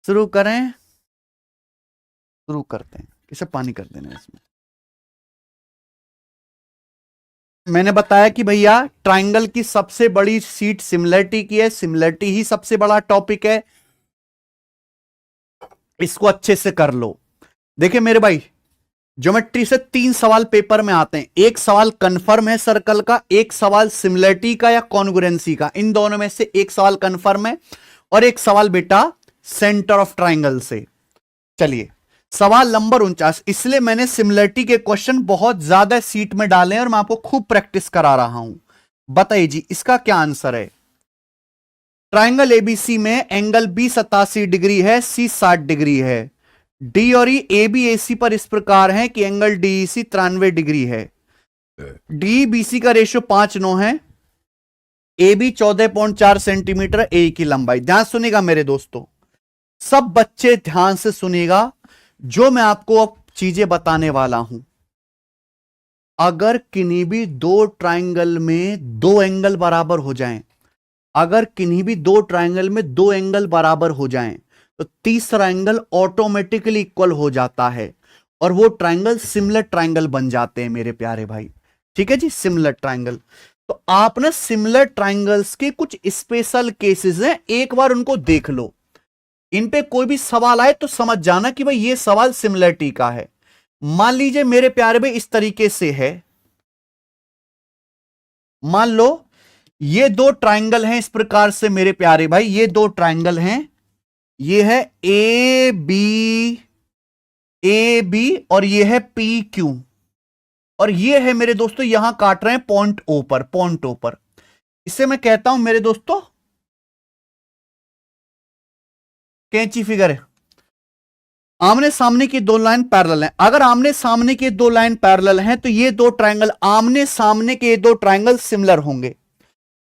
शुरू करें, शुरू करते हैं। इसे पानी कर देना इसमें। मैंने बताया कि भैया ट्राइंगल की सबसे बड़ी सीट सिमिलरिटी की है, सिमिलरिटी ही सबसे बड़ा टॉपिक है, इसको अच्छे से कर लो। देखिए मेरे भाई, ज्योमेट्री से 3 सवाल पेपर में आते हैं। एक सवाल कंफर्म है सर्कल का, एक सवाल सिमिलरिटी का या कॉन्ग्रुएंसी का, इन दोनों में से एक सवाल कंफर्म है और एक सवाल बेटा सेंटर ऑफ ट्राइंगल से। चलिए सवाल नंबर 49। इसलिए मैंने सिमिलरिटी के क्वेश्चन बहुत ज्यादा सीट में डाले हैं और मैं आपको खूब प्रैक्टिस करा रहा हूं। बताइए जी इसका क्या आंसर है। ट्राइंगल एबीसी में एंगल बी 87 डिग्री है, सी 60 डिग्री है। डी और ई ए बी ए सी पर इस प्रकार है कि एंगल डी सी 93 डिग्री है। डी बी सी का रेशियो 5:9 है। ए बी 14.4 सेंटीमीटर, ए की लंबाई। ध्यान सुनिएगा मेरे दोस्तों, सब बच्चे ध्यान से सुनिएगा जो मैं आपको अब चीजें बताने वाला हूं। अगर किन्हीं भी दो ट्राइंगल में दो एंगल बराबर हो जाएं, अगर किन्हीं भी दो ट्राइंगल में दो एंगल बराबर हो जाएं, तो तीसरा एंगल ऑटोमेटिकली इक्वल हो जाता है और वो ट्राइंगल सिमिलर ट्राइंगल बन जाते हैं मेरे प्यारे भाई। ठीक है जी, सिमिलर ट्राइंगल। तो आप ना सिमिलर ट्राइंगल्स के कुछ स्पेशल केसेस हैं, एक बार उनको देख लो। इन पे कोई भी सवाल आए तो समझ जाना कि भाई ये सवाल सिमिलरिटी का है। मान लीजिए मेरे प्यारे भाई इस तरीके से है, मान लो ये दो ट्राइंगल हैं इस प्रकार से मेरे प्यारे भाई, ये दो ट्राइंगल हैं, ये है ए बी और ये है पी क्यू, और ये है मेरे दोस्तों यहां काट रहे हैं पॉइंट ओ पर, पॉइंट ओ पर। इसे मैं कहता हूं मेरे दोस्तों कैंची फिगर है। आमने सामने की दो लाइन पैरेलल हैं। अगर आमने सामने के दो लाइन पैरेलल हैं तो ये दो ट्राइंगल, आमने सामने के दो ट्राइंगल सिमिलर होंगे।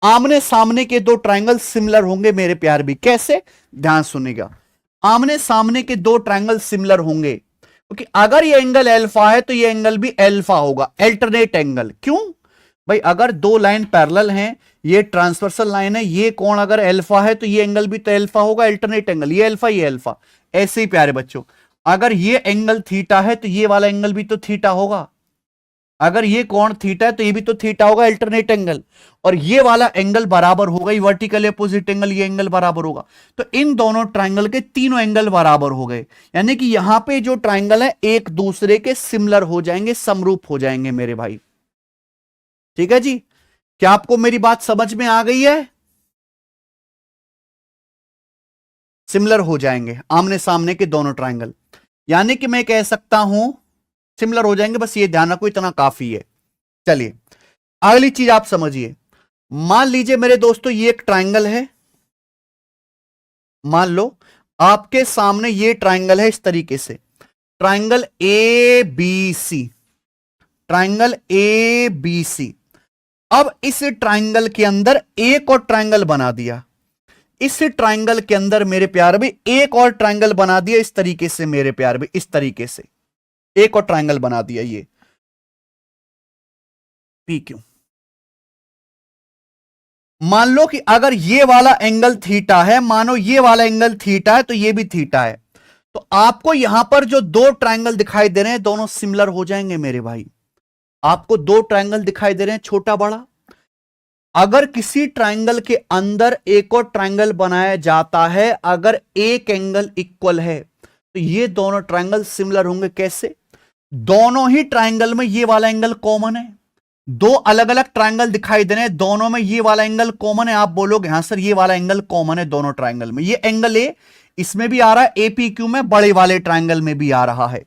आमने सामने के दो ट्राइंगल सिमिलर होंगे मेरे प्यार भी। कैसे, ध्यान सुनिएगा। आमने सामने के दो ट्राइंगल सिमिलर होंगे क्योंकि अगर ये एंगल अल्फा है तो ये एंगल भी अल्फा होगा, अल्टरनेट एंगल। क्यों भाई, अगर दो लाइन पैरेलल हैं, ये ट्रांसवर्सल लाइन है, ये कोण अगर अल्फा है तो ये एंगल भी तो अल्फा होगा, अल्टरनेट एंगल। ये अल्फा ये अल्फा। ऐसे ही प्यारे बच्चों, अगर ये एंगल थीटा है तो ये वाला एंगल भी तो थीटा होगा। अगर ये कोण थीटा है तो ये भी तो थीटा होगा, अल्टरनेट एंगल। और ये वाला एंगल बराबर होगा, ये वर्टिकल अपोजिट एंगल, ये एंगल बराबर होगा। तो इन दोनों ट्राइंगल के तीनों एंगल बराबर हो गए, यानी कि यहां पे जो ट्राइंगल है एक दूसरे के सिमिलर हो जाएंगे, समरूप हो जाएंगे मेरे भाई। ठीक है जी, क्या आपको मेरी बात समझ में आ गई है। सिमिलर हो जाएंगे आमने सामने के दोनों ट्राइंगल, यानी कि मैं कह सकता हूं सिमिलर हो जाएंगे, बस ये ध्यान रखो, इतना काफी है। चलिए अगली चीज आप समझिए। मान लीजिए मेरे दोस्तों ये एक ट्राइंगल है, मान लो आपके सामने ये ट्राइंगल है इस तरीके से, triangle A B C, triangle A B C. अब इस ट्राइंगल के अंदर एक और ट्राइंगल बना दिया, इस ट्राइंगल के अंदर मेरे प्यार भी एक और ट्राइंगल बना दिया इस तरीके से मेरे प्यार भी, इस तरीके से एक और ट्राइंगल बना दिया, ये पी क्यू। मान लो कि अगर ये वाला एंगल थीटा है, मानो ये वाला एंगल थीटा है तो ये भी थीटा है, तो आपको यहां पर जो दो ट्राइंगल दिखाई दे रहे हैं दोनों सिमिलर हो जाएंगे मेरे भाई। आपको दो ट्राइंगल दिखाई दे रहे हैं छोटा बड़ा, अगर किसी ट्राइंगल के अंदर एक और ट्राइंगल बनाया जाता है, अगर एक एंगल इक्वल है तो ये दोनों ट्राइंगल सिमिलर होंगे। कैसे, दोनों ही ट्राइंगल में ये वाला एंगल कॉमन है, दो अलग अलग ट्राइंगल दिखाई दे रहे हैं, दोनों में ये वाला एंगल कॉमन है। आप बोलोगे हां सर ये वाला एंगल कॉमन है दोनों ट्राइंगल में, ये एंगल ए इसमें भी आ रहा है, एपीक्यू में बड़े वाले ट्राइंगल में भी आ रहा है।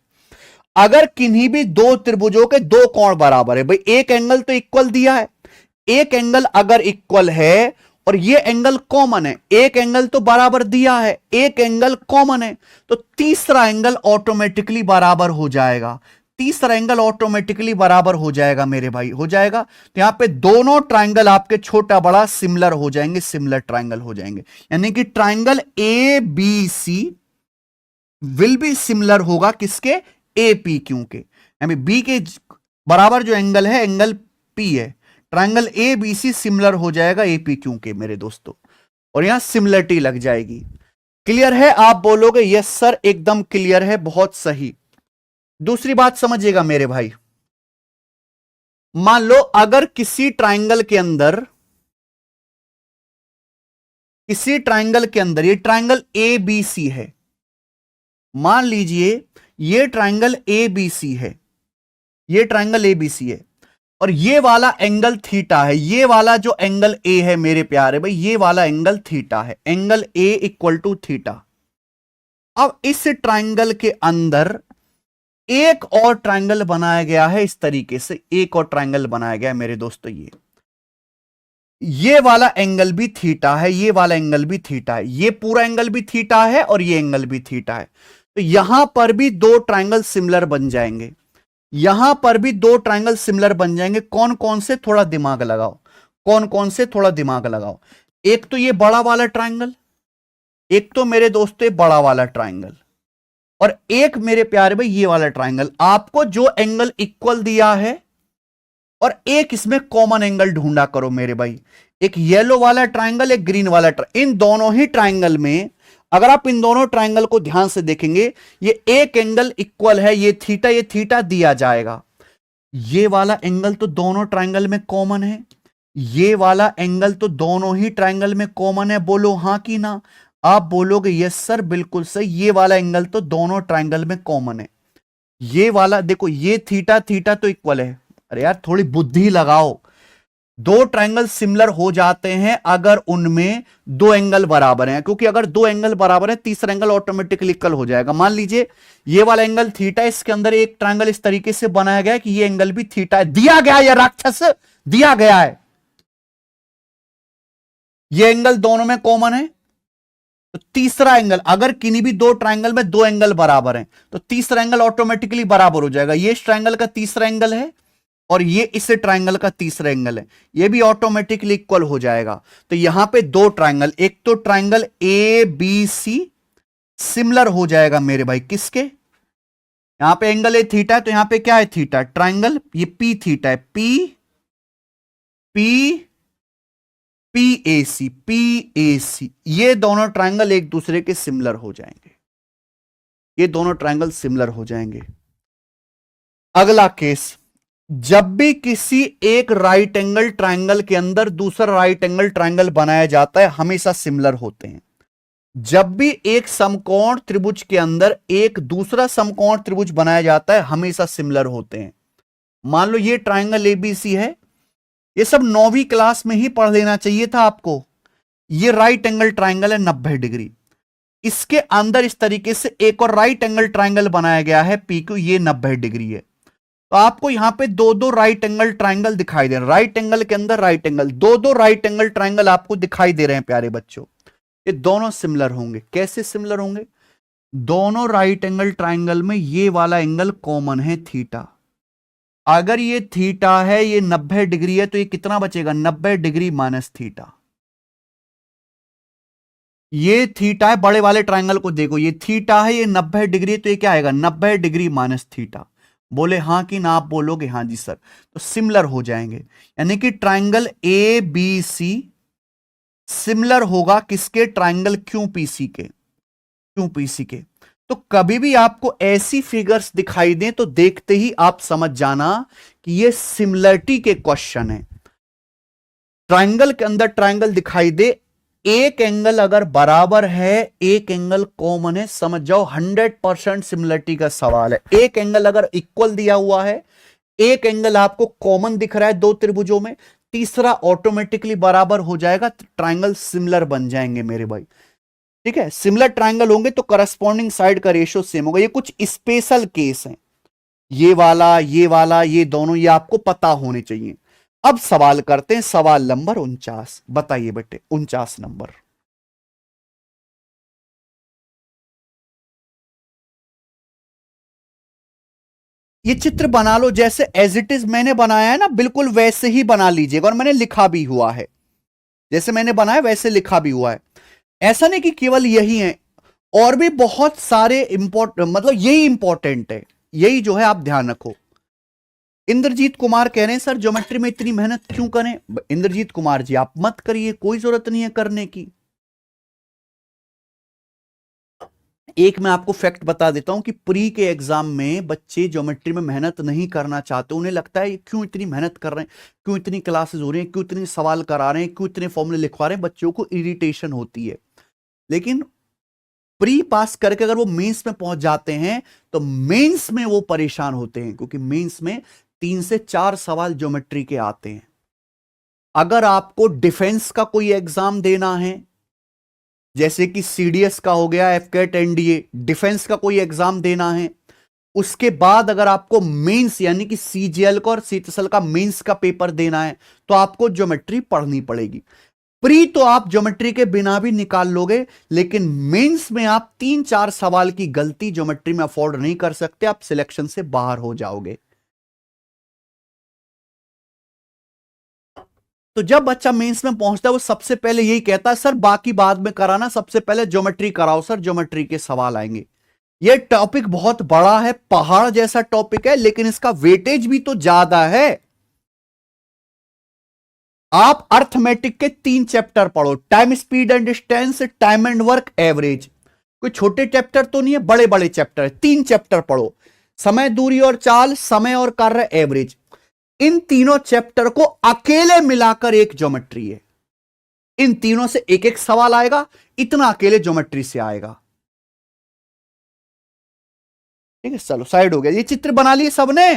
अगर किन्हीं भी दो त्रिभुजों के दो कोण बराबर है, भाई एक एंगल तो इक्वल दिया है, एक एंगल अगर इक्वल है और ये एंगल कॉमन है, एक एंगल तो बराबर दिया है, एक एंगल कॉमन है, तो तीसरा एंगल ऑटोमेटिकली बराबर हो जाएगा, तीसरा एंगल ऑटोमेटिकली बराबर हो जाएगा मेरे भाई, हो जाएगा। तो यहां पे दोनों ट्राइंगल आपके छोटा बड़ा सिमिलर हो जाएंगे, सिमिलर ट्राइंगल हो जाएंगे, यानी कि triangle A B C will be similar होगा किसके, ए पी क्यू के, यानी बी के बराबर जो एंगल है एंगल पी है, triangle A B C similar हो जाएगा ए पी क्यू के मेरे दोस्तों, और यहां सिमिलरिटी लग जाएगी। क्लियर है? आप बोलोगे यस सर एकदम क्लियर है, बहुत सही। दूसरी बात समझिएगा मेरे भाई, मान लो अगर किसी ट्राइंगल के अंदर, ये ट्राइंगल ए बी सी है, मान लीजिए ये ट्राइंगल ए बी सी है, ये ट्राइंगल ए बी सी है, और ये वाला एंगल थीटा है, ये वाला जो एंगल ए है मेरे प्यारे भाई, ये वाला एंगल थीटा है, angle A equal to theta. अब इस ट्राइंगल के अंदर एक और ट्राइंगल बनाया गया है, इस तरीके से एक और ट्राइंगल बनाया गया है मेरे दोस्तों। ये वाला एंगल भी थीटा है, ये वाला एंगल भी थीटा है, ये पूरा एंगल भी थीटा है और ये एंगल भी थीटा है। तो यहां पर भी दो ट्राइंगल सिमिलर बन जाएंगे, यहां पर भी दो ट्राइंगल सिमिलर बन जाएंगे। कौन कौन से, थोड़ा दिमाग लगाओ, कौन कौन से, थोड़ा दिमाग लगाओ। एक तो ये बड़ा वाला ट्राइंगल, एक तो मेरे दोस्तों बड़ा वाला ट्राइंगल, और एक मेरे प्यारे भाई ये वाला ट्राइंगल। आपको जो एंगल इक्वल दिया है और एक इसमें कॉमन एंगल ढूंढा करो मेरे भाई। एक येलो वाला ट्राइंगल, एक ग्रीन वाला ट्राइंगल, इन दोनों ही ट्राइंगल में अगर आप इन दोनों ट्राइंगल को ध्यान से देखेंगे, ये एक एंगल इक्वल है, ये थीटा दिया जाएगा। ये वाला एंगल तो दोनों ट्राइंगल में कॉमन है, ये वाला एंगल तो दोनों ही ट्राइंगल में कॉमन है। बोलो हां कि ना? आप बोलोगे यस सर बिल्कुल सही, ये वाला एंगल तो दोनों ट्राइंगल में कॉमन है। ये वाला देखो, ये थीटा तो इक्वल है। अरे यार थोड़ी बुद्धि लगाओ, दो ट्राइंगल सिमिलर हो जाते हैं अगर उनमें दो एंगल बराबर हैं, क्योंकि अगर दो एंगल बराबर है तीसरा एंगल ऑटोमेटिकली इक्वल हो जाएगा। मान लीजिए ये वाला एंगल थीटा, इसके अंदर एक ट्राइंगल इस तरीके से बनाया गया है कि ये एंगल भी थीटा है, दिया गया है, या राक्षस दिया गया है, ये एंगल दोनों में कॉमन है। तो तीसरा एंगल, अगर किन्हीं भी दो ट्राइंगल में दो एंगल बराबर हैं तो तीसरा एंगल ऑटोमेटिकली बराबर हो जाएगा। ये इस ट्राइंगल का तीसरा एंगल है और ये इस ट्राइंगल का तीसरा एंगल है, ये भी ऑटोमेटिकली इक्वल हो जाएगा। तो यहां पे दो ट्राइंगल, एक तो triangle A B C similar हो जाएगा मेरे भाई किसके, यहां पे एंगल ए थीटा है तो यहां पे क्या है थीटा, ट्राइंगल ये पी थीटा है, पी पी पी ए सी, ये दोनों ट्राइंगल एक दूसरे के सिमिलर हो जाएंगे, ये दोनों ट्राइंगल सिमिलर हो जाएंगे। अगला केस, जब भी किसी एक राइट एंगल ट्राइंगल के अंदर दूसरा राइट एंगल ट्राइंगल बनाया जाता है हमेशा सिमिलर होते हैं। जब भी एक समकोण त्रिभुज के अंदर एक दूसरा समकोण त्रिभुज बनाया जाता है हमेशा सिमिलर होते हैं। मान लो ये ट्राइंगल एबीसी है, ये सब 9वीं क्लास में ही पढ़ लेना चाहिए था आपको। ये राइट एंगल ट्राइंगल है 90 डिग्री, इसके अंदर इस तरीके से एक और राइट एंगल ट्राइंगल बनाया गया है पी क्यू, ये 90 डिग्री है। तो आपको यहां पे दो दो राइट एंगल ट्राइंगल दिखाई दे रहे हैं, राइट एंगल के अंदर राइट एंगल, दो दो राइट एंगल ट्राइंगल आपको दिखाई दे रहे हैं प्यारे बच्चों। ये दोनों सिमिलर होंगे, कैसे सिमिलर होंगे, दोनों राइट एंगल ट्राइंगल में ये वाला एंगल कॉमन है थीटा। अगर ये थीटा है, ये 90 डिग्री है, तो ये कितना बचेगा 90 डिग्री माइनस थीटा। ये थीटा है, बड़े वाले ट्राइंगल को देखो, ये थीटा है, ये 90 डिग्री, तो ये क्या आएगा 90 डिग्री माइनस थीटा। बोले हां कि ना? आप बोलोगे हां जी सर। तो सिमिलर हो जाएंगे, यानी कि triangle A B C similar होगा किसके, ट्राइंगल क्यू पी सी के, क्यू पी सी के। तो कभी भी आपको ऐसी फिगर्स दिखाई दें तो देखते ही आप समझ जाना कि ये सिमिलरिटी के क्वेश्चन है। ट्राइंगल के अंदर ट्राइंगल दिखाई दे, एक एंगल अगर बराबर है, एक एंगल कॉमन है, समझ जाओ 100% सिमिलरिटी का सवाल है। एक एंगल अगर इक्वल दिया हुआ है, एक एंगल आपको कॉमन दिख रहा है दो त्रिभुजों में, तीसरा ऑटोमेटिकली बराबर हो जाएगा, ट्राइंगल सिमिलर बन जाएंगे मेरे भाई। ठीक है, सिमिलर ट्राइंगल होंगे तो करस्पॉन्डिंग साइड का रेशियो सेम होगा। ये कुछ स्पेशल केस हैं, ये वाला ये दोनों, ये आपको पता होने चाहिए। अब सवाल करते हैं, सवाल नंबर 49, बताइए बेटे 49 नंबर। ये चित्र बना लो जैसे एज इट इज मैंने बनाया है ना, बिल्कुल वैसे ही बना लीजिएगा, और मैंने लिखा भी हुआ है, जैसे मैंने बनाया वैसे लिखा भी हुआ है। ऐसा नहीं कि केवल यही है, और भी बहुत सारे मतलब यही इंपॉर्टेंट है, यही जो है आप ध्यान रखो। इंद्रजीत कुमार कह रहे हैं सर ज्योमेट्री में इतनी मेहनत क्यों करें। इंद्रजीत कुमार जी आप मत करिए, कोई जरूरत नहीं है करने की। एक मैं आपको फैक्ट बता देता हूं कि प्री के एग्जाम में बच्चे ज्योमेट्री में मेहनत नहीं करना चाहते, उन्हें लगता है क्यों इतनी मेहनत कर रहे हैं, क्यों इतनी क्लासेस हो रही हैं, क्यों इतने सवाल करा रहे हैं, क्यों इतने फॉर्मूले लिखवा रहे हैं, बच्चों को इरिटेशन होती है। लेकिन प्री पास करके अगर वो मेंस में पहुंच जाते हैं तो मेंस में वो परेशान होते हैं, क्योंकि मेंस में 3 से 4 सवाल ज्योमेट्री के आते हैं। अगर आपको डिफेंस का कोई एग्जाम देना है, जैसे कि सीडीएस का हो गया, एफकेट, एनडीए, डिफेंस का कोई एग्जाम देना है, उसके बाद अगर आपको मेंस यानी कि सीजीएल का और सीटीएसएल का मेंस का पेपर देना है तो आपको ज्योमेट्री पढ़नी पड़ेगी। प्री तो आप ज्योमेट्री के बिना भी निकाल लोगे, लेकिन मेंस में आप 3-4 सवाल की गलती ज्योमेट्री में अफोर्ड नहीं कर सकते, आप सिलेक्शन से बाहर हो जाओगे। तो जब बच्चा मेंस में पहुंचता है वो सबसे पहले यही कहता है, सर बाकी बाद में कराना, सबसे पहले ज्योमेट्री कराओ सर, ज्योमेट्री के सवाल आएंगे। ये टॉपिक बहुत बड़ा है, पहाड़ जैसा टॉपिक है, लेकिन इसका वेटेज भी तो ज्यादा है। आप अर्थमेटिक के 3 चैप्टर पढ़ो, time, speed and distance, time and work, average. कोई छोटे चैप्टर तो नहीं है, बड़े बड़े चैप्टर है। 3 चैप्टर पढ़ो, समय, दूरी और चाल, समय और कार्य, एवरेज। इन तीनों चैप्टर को अकेले मिलाकर एक ज्योमेट्री है। इन तीनों से एक एक सवाल आएगा, इतना अकेले ज्योमेट्री से आएगा। ठीक है, चलो साइड हो गया। ये चित्र बना लिए सबने?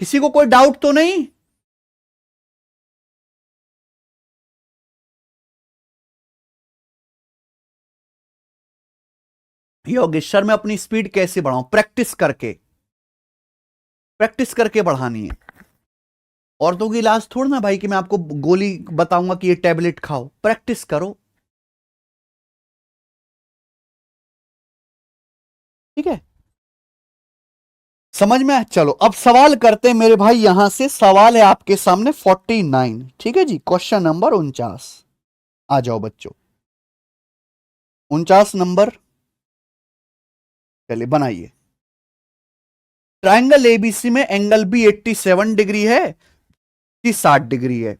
किसी को कोई डाउट तो नहीं? योगेश्वर में अपनी स्पीड कैसे बढ़ाऊं? प्रैक्टिस करके, प्रैक्टिस करके बढ़ानी है। औरतों की इलाज थोड़ा ना भाई कि मैं आपको गोली बताऊंगा कि ये टैबलेट खाओ, प्रैक्टिस करो। ठीक है, समझ में आया? चलो अब सवाल करते हैं मेरे भाई। यहां से सवाल है आपके सामने 49। ठीक है जी, क्वेश्चन नंबर 49। आ जाओ बच्चों, 49 नंबर। चलिए बनाइए। ट्रायंगल एबीसी में एंगल बी 87 डिग्री है कि 60 डिग्री है?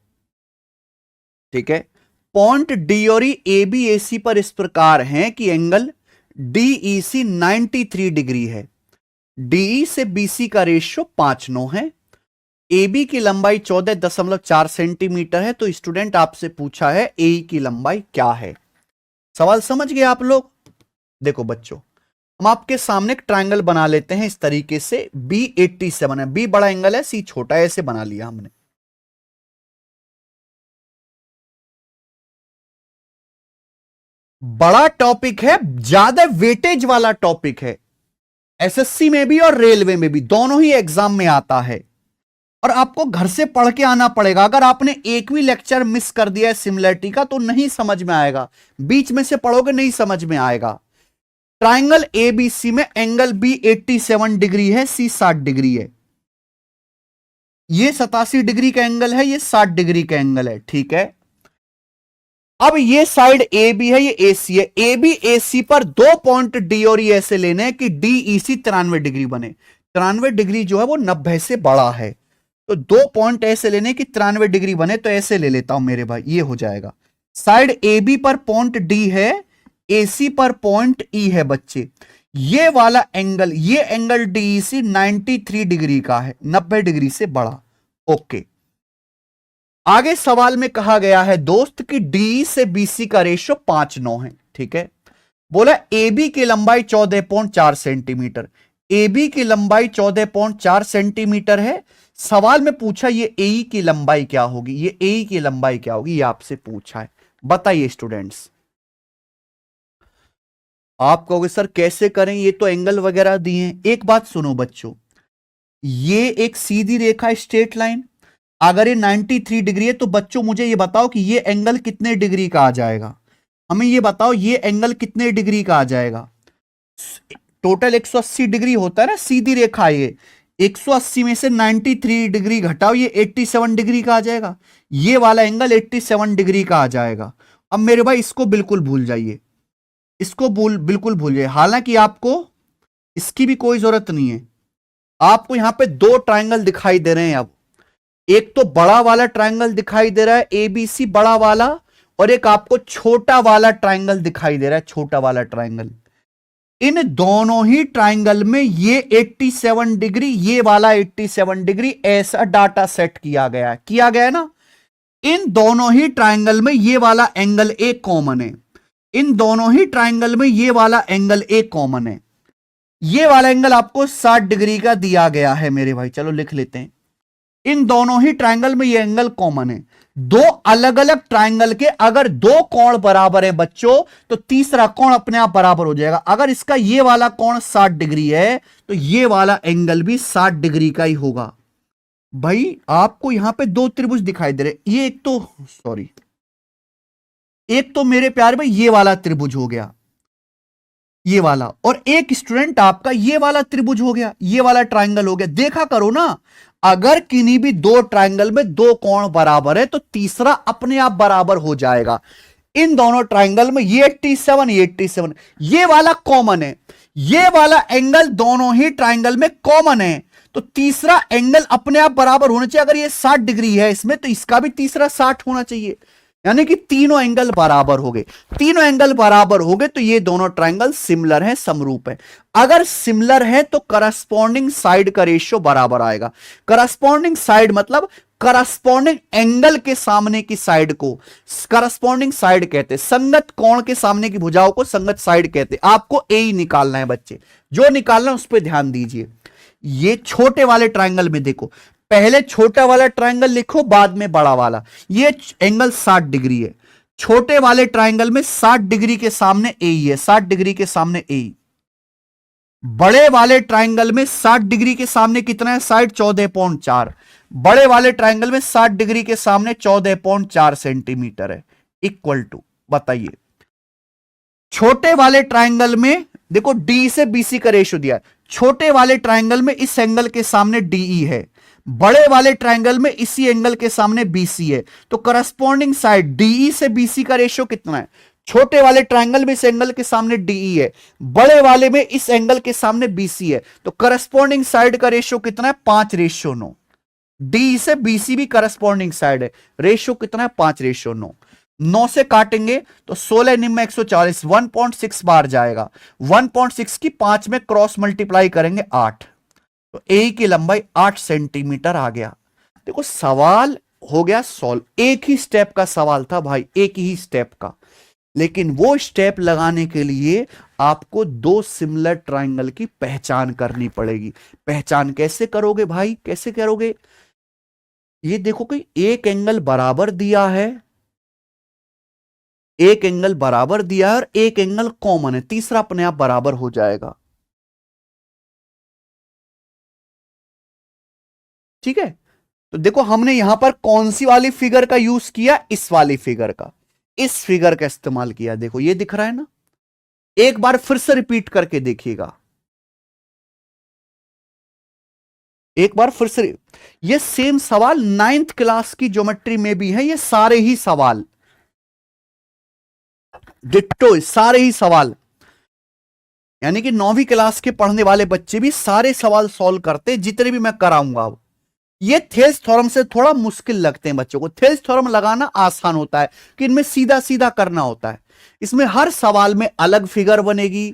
ठीक है, पॉइंट डी और ए बी ए सी पर इस प्रकार हैं कि एंगल डी ई सी 93 डिग्री है। डीई से बीसी का रेशियो 5:9 है। ए बी की लंबाई 14.4 सेंटीमीटर है। तो स्टूडेंट आपसे पूछा है ए की लंबाई क्या है। सवाल समझ गए आप लोग? देखो बच्चों, हम आपके सामने एक ट्रायंगल बना लेते हैं इस तरीके से। बी 87 है, बी बड़ा एंगल है, सी छोटा है, ऐसे बना लिया हमने। बड़ा टॉपिक है, ज्यादा वेटेज वाला टॉपिक है, एसएससी में भी और रेलवे में भी, दोनों ही एग्जाम में आता है। और आपको घर से पढ़ के आना पड़ेगा। अगर आपने एक भी लेक्चर मिस कर दिया है सिमिलरिटी का तो नहीं समझ में आएगा, बीच में से पढ़ोगे नहीं समझ में आएगा। ट्राइंगल एबीसी में एंगल बी 87 डिग्री है, सी 60 डिग्री है। ये 87 डिग्री का एंगल है, ये 60 डिग्री का एंगल है। ठीक है, अब ये साइड ए बी है, ये ए सी है। ए बी ए सी पर 2 पॉइंट डी और ई ऐसे लेने हैं कि डी ई सी 93 डिग्री बने। 93 डिग्री जो है वो 90 से बड़ा है, तो 2 पॉइंट ऐसे लेने की 93 डिग्री बने। तो ऐसे ले लेता हूं मेरे भाई, ये हो जाएगा। साइड ए बी पर पॉइंट डी है, ए सी पर पॉइंट ई है बच्चे। ये वाला एंगल, ये एंगल डी सी 93 डिग्री का है, 90 डिग्री से बड़ा। ओके, आगे सवाल में कहा गया है दोस्त कि डी से बीसी का रेशियो 5:9 है। ठीक है, बोला ए बी की लंबाई 14.4 सेंटीमीटर। ए बी की लंबाई 14.4 सेंटीमीटर है। सवाल में पूछा ये ए की लंबाई क्या होगी, ये ए की लंबाई क्या होगी, ये आपसे पूछा है। बताइए स्टूडेंट्स। आप कहोगे सर कैसे करें, ये तो एंगल वगैरह दिए हैं। एक बात सुनो बच्चों, ये एक सीधी रेखा स्ट्रेट लाइन, अगर ये 93 डिग्री है तो बच्चों मुझे ये बताओ कि ये एंगल कितने डिग्री का आ जाएगा। हमें ये बताओ ये एंगल कितने डिग्री का आ जाएगा। टोटल 180 डिग्री होता है ना सीधी रेखा, ये 180 में से 93 डिग्री घटाओ, ये 87 डिग्री का आ जाएगा। ये वाला एंगल 87 डिग्री का आ जाएगा। अब मेरे भाई इसको बिल्कुल भूल जाइए, इसको बिल्कुल भूल जाइए। हालांकि आपको इसकी भी कोई जरूरत नहीं है, आपको यहां पे दो ट्रायंगल दिखाई दे रहे हैं। अब एक तो बड़ा वाला ट्रायंगल दिखाई दे रहा है एबीसी बड़ा वाला, और एक आपको छोटा वाला ट्रायंगल दिखाई दे रहा है छोटा वाला ट्रायंगल। इन दोनों ही ट्रायंगल में ये 87 डिग्री, ये वाला 87 डिग्री, ऐसा डाटा सेट किया गया है ना। इन दोनों ही ट्रायंगल में ये वाला एंगल ए कॉमन है। इन दोनों ही ट्रायंगल में ये वाला एंगल ए कॉमन है। ये वाला एंगल आपको 60 डिग्री का दिया गया है मेरे भाई, चलो लिख लेते हैं। इन दोनों ही ट्रायंगल में ये एंगल कॉमन है। दो अलग अलग ट्रायंगल के अगर दो कोण बराबर है बच्चों, तो तीसरा कोण अपने आप बराबर हो जाएगा। अगर इसका ये वाला कोण 60 डिग्री है तो ये वाला एंगल भी 60 डिग्री का ही होगा। भाई आपको यहां पे दो त्रिभुज दिखाई दे रहे, ये एक तो मेरे प्यार में ये वाला त्रिभुज हो गया, ये वाला, और एक स्टूडेंट आपका ये वाला त्रिभुज हो गया, ये वाला ट्रायंगल हो गया। देखा करो ना, अगर किन्हीं भी दो ट्रायंगल में दो कोण बराबर है तो तीसरा अपने आप बराबर हो जाएगा। इन दोनों ट्रायंगल में ये 87 ये वाला कॉमन है, ये वाला एंगल दोनों ही ट्रायंगल में कॉमन है, तो तीसरा एंगल अपने आप बराबर होना चाहिए। अगर ये 60 डिग्री है इसमें, तो इसका भी तीसरा 60 होना चाहिए, यानी कि तीनों एंगल बराबर हो गए। तीनों एंगल बराबर हो गए तो ये दोनों ट्रायंगल सिमिलर है, समरूप है। अगर सिमिलर है तो करस्पॉन्डिंग साइड का रेशियो बराबर आएगा। करस्पॉन्डिंग साइड मतलब करस्पॉन्डिंग एंगल के सामने की साइड को करस्पॉन्डिंग साइड कहते हैं। संगत कोण के सामने की भुजाओं को संगत साइड कहते हैं। आपको ए ही निकालना है बच्चे, जो निकालना है उस पर ध्यान दीजिए। ये छोटे वाले ट्रायंगल में देखो, पहले छोटा वाला ट्रायंगल लिखो, बाद में बड़ा वाला। ये एंगल 60 डिग्री है। छोटे वाले ट्रायंगल में 60 डिग्री के सामने ए है, 60 डिग्री के सामने ए। बड़े वाले ट्रायंगल में 60 डिग्री के सामने कितना है, साइड 14.4। बड़े वाले ट्रायंगल में 60 डिग्री के सामने 14.4 सेंटीमीटर है, इक्वल टू, बताइए। छोटे वाले ट्रायंगल में देखो डी से बीसी का रेशियो दिया है। छोटे वाले ट्रायंगल में इस एंगल के सामने डीई है, बड़े वाले ट्रायंगल में इसी एंगल के सामने बीसी है, तो करस्पॉन्डिंग साइड डीई से बीसी का रेशियो कितना है। छोटे वाले ट्रायंगल में इस एंगल के सामने डीई है, बड़े वाले में इस एंगल के सामने बीसी है, तो करस्पॉन्डिंग साइड का रेशियो कितना है, 5:9। डी से बीसी भी करस्पॉन्डिंग साइड है, रेशियो कितना है, 5:9। 9 से काटेंगे तो 16 निम्न 140, 1.6 बार जाएगा। 1.6 की 5 में क्रॉस मल्टीप्लाई करेंगे 8, तो ए की लंबाई 8 सेंटीमीटर आ गया। देखो सवाल हो गया सॉल्व। एक ही स्टेप का सवाल था भाई, एक ही स्टेप का, लेकिन वो स्टेप लगाने के लिए आपको दो सिमिलर ट्रायंगल की पहचान करनी पड़ेगी। पहचान कैसे करोगे भाई, कैसे करोगे? ये देखो कि एक एंगल बराबर दिया है, एक एंगल बराबर दिया है और एक एंगल कॉमन है, तीसरा अपने आप बराबर हो जाएगा। ठीक है, तो देखो हमने यहां पर कौन सी वाली फिगर का यूज किया, इस वाली फिगर का, इस फिगर का इस्तेमाल किया। देखो ये दिख रहा है ना, एक बार फिर से रिपीट करके देखिएगा, एक बार फिर से। ये सेम सवाल 9th क्लास की ज्योमेट्री में भी है, ये सारे ही सवाल डिट्टो, सारे ही सवाल, यानी कि 9वीं क्लास के पढ़ने वाले बच्चे भी सारे सवाल सॉल्व करते हैं, जितने भी मैं कराऊंगा। अब ये थेल्स थ्योरम से थोड़ा मुश्किल लगते हैं बच्चों को। थेल्स थ्योरम लगाना आसान होता है कि इनमें सीधा सीधा करना होता है, इसमें हर सवाल में अलग फिगर बनेगी,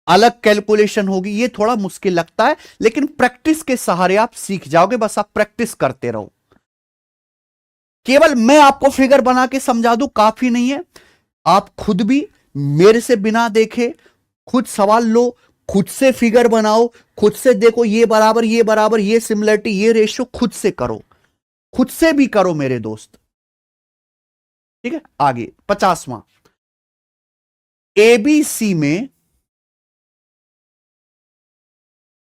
अलग कैलकुलेशन होगी, ये थोड़ा मुश्किल लगता है, लेकिन प्रैक्टिस के सहारे आप सीख जाओगे। बस आप प्रैक्टिस करते रहो। केवल मैं आपको फिगर बना के समझा दूं काफी नहीं है, आप खुद भी मेरे से बिना देखे खुद सवाल लो, खुद से फिगर बनाओ, खुद से देखो ये बराबर ये बराबर, ये सिमिलरिटी, ये रेशियो, खुद से करो, खुद से भी करो मेरे दोस्त। ठीक है, आगे 50वां, एबीसी में,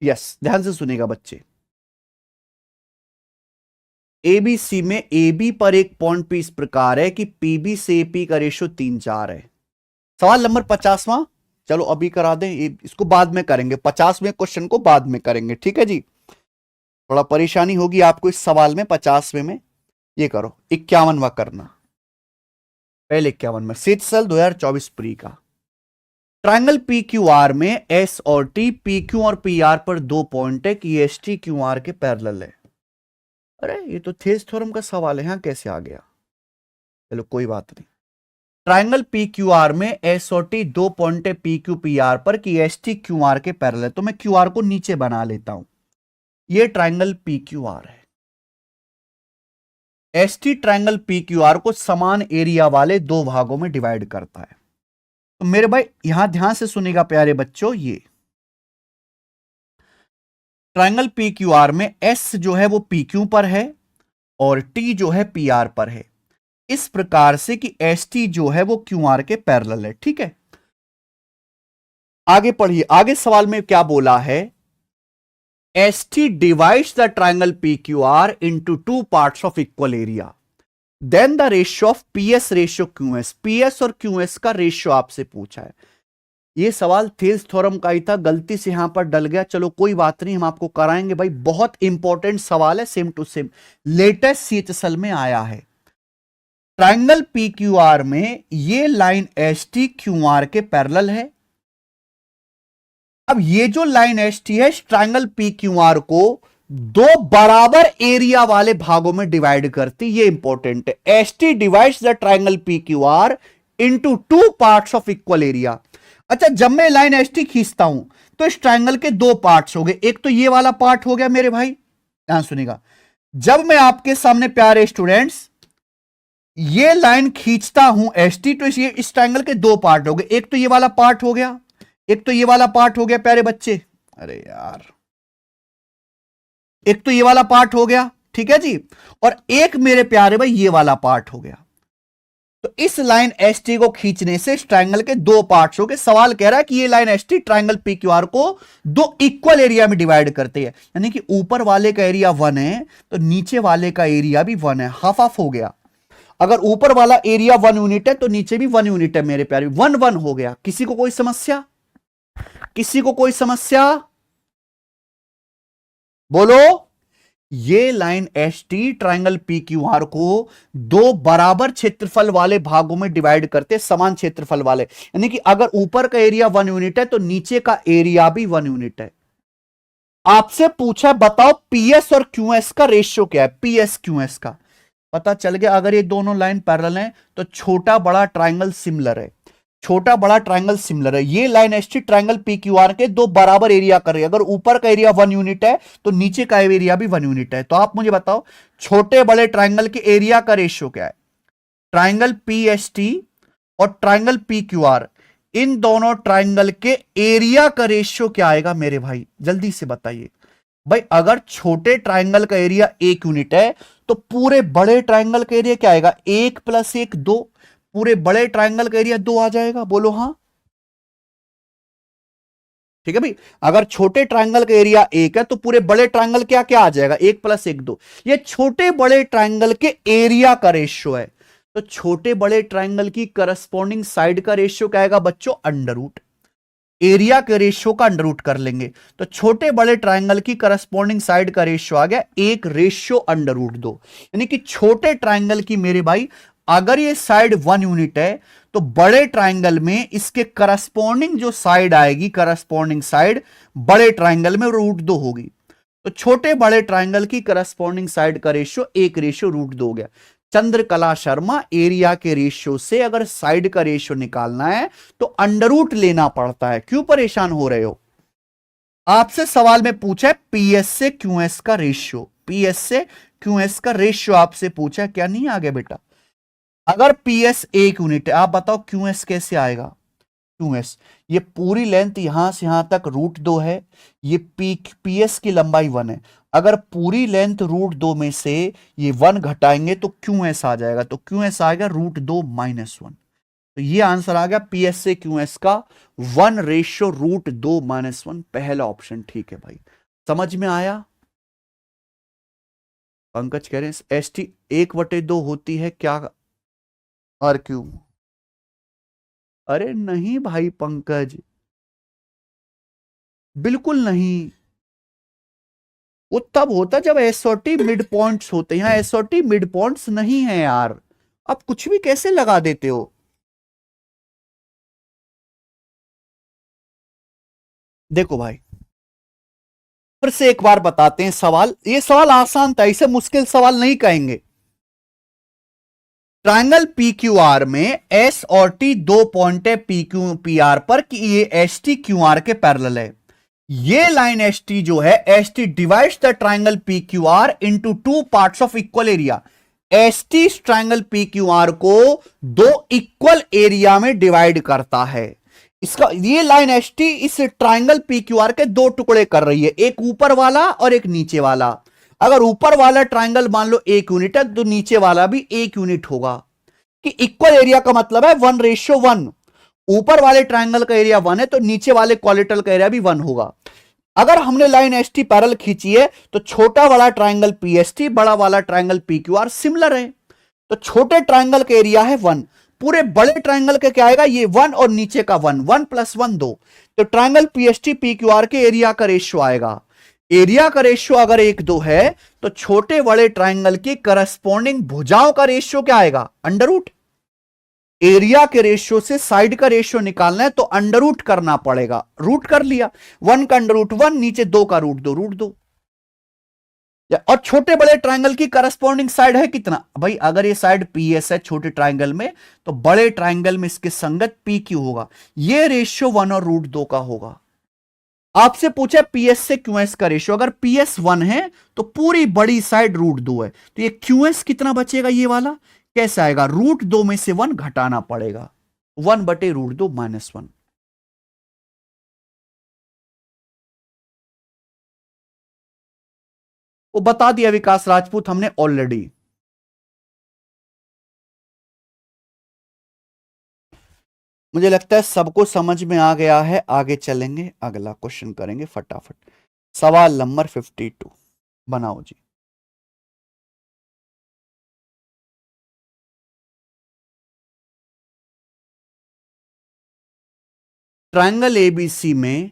यस ध्यान से सुनेगा बच्चे, एबीसी में एबी पर एक पॉइंट पी इस प्रकार है कि पीबी से एपी का रेशियो 3:4 है। सवाल नंबर 50वां, चलो अभी करा दें, इसको बाद में करेंगे, 50वें क्वेश्चन को बाद में करेंगे। ठीक है जी, थोड़ा परेशानी होगी आपको इस सवाल में। 50वें में ये करो, 51वां करना, पहले 51 में शीतसल 2024 प्री का। ट्रायंगल पी क्यू आर में एस और टी, पी क्यू और पी आर पर 2 पॉइंट है कि एस टी क्यू आर के पैरेलल है। अरे ये तो थेस थ्योरम का सवाल है, यहां कैसे आ गया? चलो कोई बात नहीं। ट्रायंगल पी क्यू आर में एस और टी 2 पॉइंट है पी क्यू पी आर पर कि एस टी क्यू आर के पैरेलल है। तो मैं क्यू आर को नीचे बना लेता हूं। ये ट्रायंगल पी क्यू आर है। S T triangle P Q R को समान एरिया वाले 2 भागों में डिवाइड करता है। तो मेरे भाई यहां ध्यान से सुनेगा प्यारे बच्चों, ये ट्रायंगल पी क्यू आर में एस जो है वो पी क्यू पर है और टी जो है पी आर पर है, इस प्रकार से कि एस टी जो है वो क्यू आर के पैरेलल है। ठीक है, आगे पढ़िए। आगे सवाल में क्या बोला है? S T divides the triangle P Q R into 2 parts of equal area, then the ratio of P S ratio Q S. P S और क्यू एस का रेशियो आपसे पूछा है। ये सवाल थेल्स थ्योरम का ही था, गलती से यहां पर डल गया। चलो कोई बात नहीं, हम आपको कराएंगे भाई। बहुत इंपॉर्टेंट सवाल है, same to same latest CHSL में आया है। ट्रायंगल पी क्यू आर में ये line S T Q R के पैरेलल है। अब ये जो लाइन एस टी है ट्रायंगल पी क्यू आर को 2 बराबर एरिया वाले भागों में डिवाइड करती। ये इंपॉर्टेंट है। S T divides the triangle P Q R into 2 parts of equal area. अच्छा, जब मैं लाइन एस टी खींचता हूं तो इस ट्रायंगल के 2 पार्ट्स हो गए। एक तो ये वाला पार्ट हो गया मेरे भाई, ध्यान सुनिएगा। जब मैं आपके सामने प्यारे स्टूडेंट्स ये लाइन खींचता हूं एस टी, तो इस ट्रायंगल के 2 पार्ट हो गए। एक तो ये वाला पार्ट हो गया, एक तो ये वाला पार्ट हो गया प्यारे बच्चे। अरे यार, एक तो ये वाला पार्ट हो गया, ठीक है जी, और एक मेरे प्यारे भाई ये वाला पार्ट हो गया। तो इस लाइन एस टी को खींचने से इस ट्रायंगल के 2 पार्ट्स हो गए। सवाल कह रहा है कि ये line S T triangle P Q R को 2 इक्वल एरिया में डिवाइड करती है, यानी कि ऊपर वाले का एरिया 1 है तो नीचे वाले का एरिया भी 1 है। हाफ हाफ हो गया। अगर ऊपर वाला एरिया 1 यूनिट है तो नीचे भी 1 यूनिट है मेरे प्यारे, 1 1 हो गया। किसी को कोई समस्या? किसी को कोई समस्या? बोलो। ये line S T triangle P Q R को 2 बराबर क्षेत्रफल वाले भागों में डिवाइड करते, समान क्षेत्रफल वाले, यानी कि अगर ऊपर का एरिया 1 यूनिट है तो नीचे का एरिया भी 1 यूनिट है। आपसे पूछा बताओ पीएस और क्यूएस का रेशियो क्या है? पीएस क्यूएस का पता चल गया। अगर ये दोनों लाइन पैरेलल हैं तो छोटा बड़ा ट्रायंगल सिमिलर है। छोटा बड़ा ट्रायंगल सिमिलर है। ये line S T triangle P Q R के 2 बराबर एरिया कर रही है। अगर ऊपर का एरिया 1 यूनिट है तो नीचे का एरिया भी 1 यूनिट है। तो आप मुझे बताओ छोटे बड़े ट्रायंगल के एरिया का रेशियो क्या है? ट्रायंगल पी एस टी और ट्रायंगल पी क्यू आर, इन दोनों ट्रायंगल के एरिया का रेशियो क्या आएगा मेरे भाई? जल्दी से बताइए भाई। अगर छोटे ट्रायंगल का एरिया 1 यूनिट है तो पूरे बड़े ट्रायंगल का एरिया क्या आएगा? 1 + 1 2। पूरे बड़े ट्रायंगल का एरिया 2 आ जाएगा। बोलो हां। ठीक है भाई। अगर छोटे ट्रायंगल का एरिया 1 है तो पूरे बड़े ट्रायंगल क्या क्या आ जाएगा? 1 + 1 2। ये छोटे बड़े ट्रायंगल के एरिया का रेशियो है। तो छोटे बड़े ट्रायंगल की करस्पॉन्डिंग साइड का रेशियो क्या आएगा बच्चों? Under root. एरिया के रेशियो का अंडर रूट कर लेंगे तो छोटे बड़े ट्रायंगल की करस्पॉन्डिंग साइड का रेशियो आ गया 1:√2। यानी कि छोटे ट्रायंगल की मेरे भाई अगर ये साइड 1 यूनिट है तो बड़े ट्रायंगल में इसके करस्पॉन्डिंग जो साइड आएगी, करस्पॉन्डिंग साइड बड़े ट्रायंगल में √2 होगी। तो छोटे बड़े ट्रायंगल की करस्पॉन्डिंग साइड का रेशियो 1:√2 हो गया। चंद्रकला शर्मा, एरिया के रेशियो से अगर साइड का रेशियो निकालना है तो अंडर रूट लेना पड़ता है। क्यों परेशान हो रहे हो? आपसे सवाल में पूछा है पीएस से क्यूएस का रेशियो, पीएस से क्यूएस का रेशियो आपसे पूछा है। क्या नहीं आ गया बेटा? अगर पीएस 1 यूनिट है, आप बताओ क्यूएस कैसे आएगा? क्यूएस ये पूरी लेंथ यहां से यहां तक √2 है। ये पीएस की लंबाई 1 है। अगर पूरी लेंथ √2 में से ये 1 घटाएंगे तो क्यूएस आ जाएगा। तो क्यूएस आएगा √2 - 1। तो ये आंसर आ गया पीएस से क्यूएस का 1:√2 - 1। पहला ऑप्शन ठीक है भाई। समझ में आया? पंकज कह रहे हैं एस टी 1/2 होती है क्या और क्यों? अरे नहीं भाई पंकज, बिल्कुल नहीं। वो तब होता जब एसओटी मिड पॉइंट्स होते हैं। यहां एसओटी मिड पॉइंट्स नहीं है यार। आप कुछ भी कैसे लगा देते हो? देखो भाई, फिर से एक बार बताते हैं सवाल। ये सवाल आसान था, इसे मुश्किल सवाल नहीं कहेंगे। ट्रायंगल पी क्यू आर में एस और टी दो पॉइंट है पी क्यू पी आर पर कि ये एस टी क्यू आर के पैरेलल है। ये लाइन एस टी जो है, S T divides the triangle P Q R into two parts of equal area. S T triangle P Q R को दो इक्वल एरिया में डिवाइड करता है। इसका ये लाइन एस टी इस ट्रायंगल पी क्यू आर के दो टुकड़े कर रही है, एक ऊपर वाला और एक नीचे वाला। अगर ऊपर वाला ट्रायंगल मान लो 1 यूनिट है तो नीचे वाला भी 1 यूनिट होगा। कि इक्वल एरिया का मतलब है 1:1। ऊपर वाले ट्रायंगल का एरिया 1 है तो नीचे वाले क्वाड्रिलेटरल का एरिया भी 1 होगा। अगर हमने लाइन एस टी पैरेलल खींची है तो छोटा वाला ट्रायंगल पी एस टी, बड़ा वाला triangle P Q are similar है। तो छोटे ट्रायंगल का एरिया है 1, पूरे बड़े ट्रायंगल का क्या आएगा, ये 1 और नीचे का 1, 1 + 1 2। तो triangle P S T P Q R के एरिया का रेशियो आएगा। एरिया का रेशियो अगर 1:2 है तो छोटे बड़े ट्रायंगल की करस्पॉन्डिंग भुजाओं का रेशियो क्या आएगा, अंडर रूट। एरिया के रेशियो से साइड का रेशियो निकालना है तो अंडर रूट करना पड़ेगा। रूट कर लिया, 1 का अंडर रूट 1, नीचे 2 का रूट 2, रूट 2। और छोटे बड़े ट्रायंगल की करस्पॉन्डिंग साइड है कितना भाई, अगर ये साइड पी एस है छोटे ट्रायंगल में तो बड़े ट्रायंगल में इसके संगत पी क्यू होगा। ये रेशियो 1 और रूट 2 का होगा। आपसे पूछा पी एस से क्यू एस का रेशियो, अगर पी एस 1 है तो पूरी बड़ी साइड रूट 2 है, तो ये क्यू एस कितना बचेगा, ये वाला कैसे आएगा, रूट 2 में से 1 घटाना पड़ेगा, 1/√2 -1। वो बता दिया विकास राजपूत हमने ऑलरेडी। मुझे लगता है सबको समझ में आ गया है। आगे चलेंगे, अगला क्वेश्चन करेंगे फटाफट। सवाल नंबर 52 बनाओ जी। ट्रायंगल एबीसी में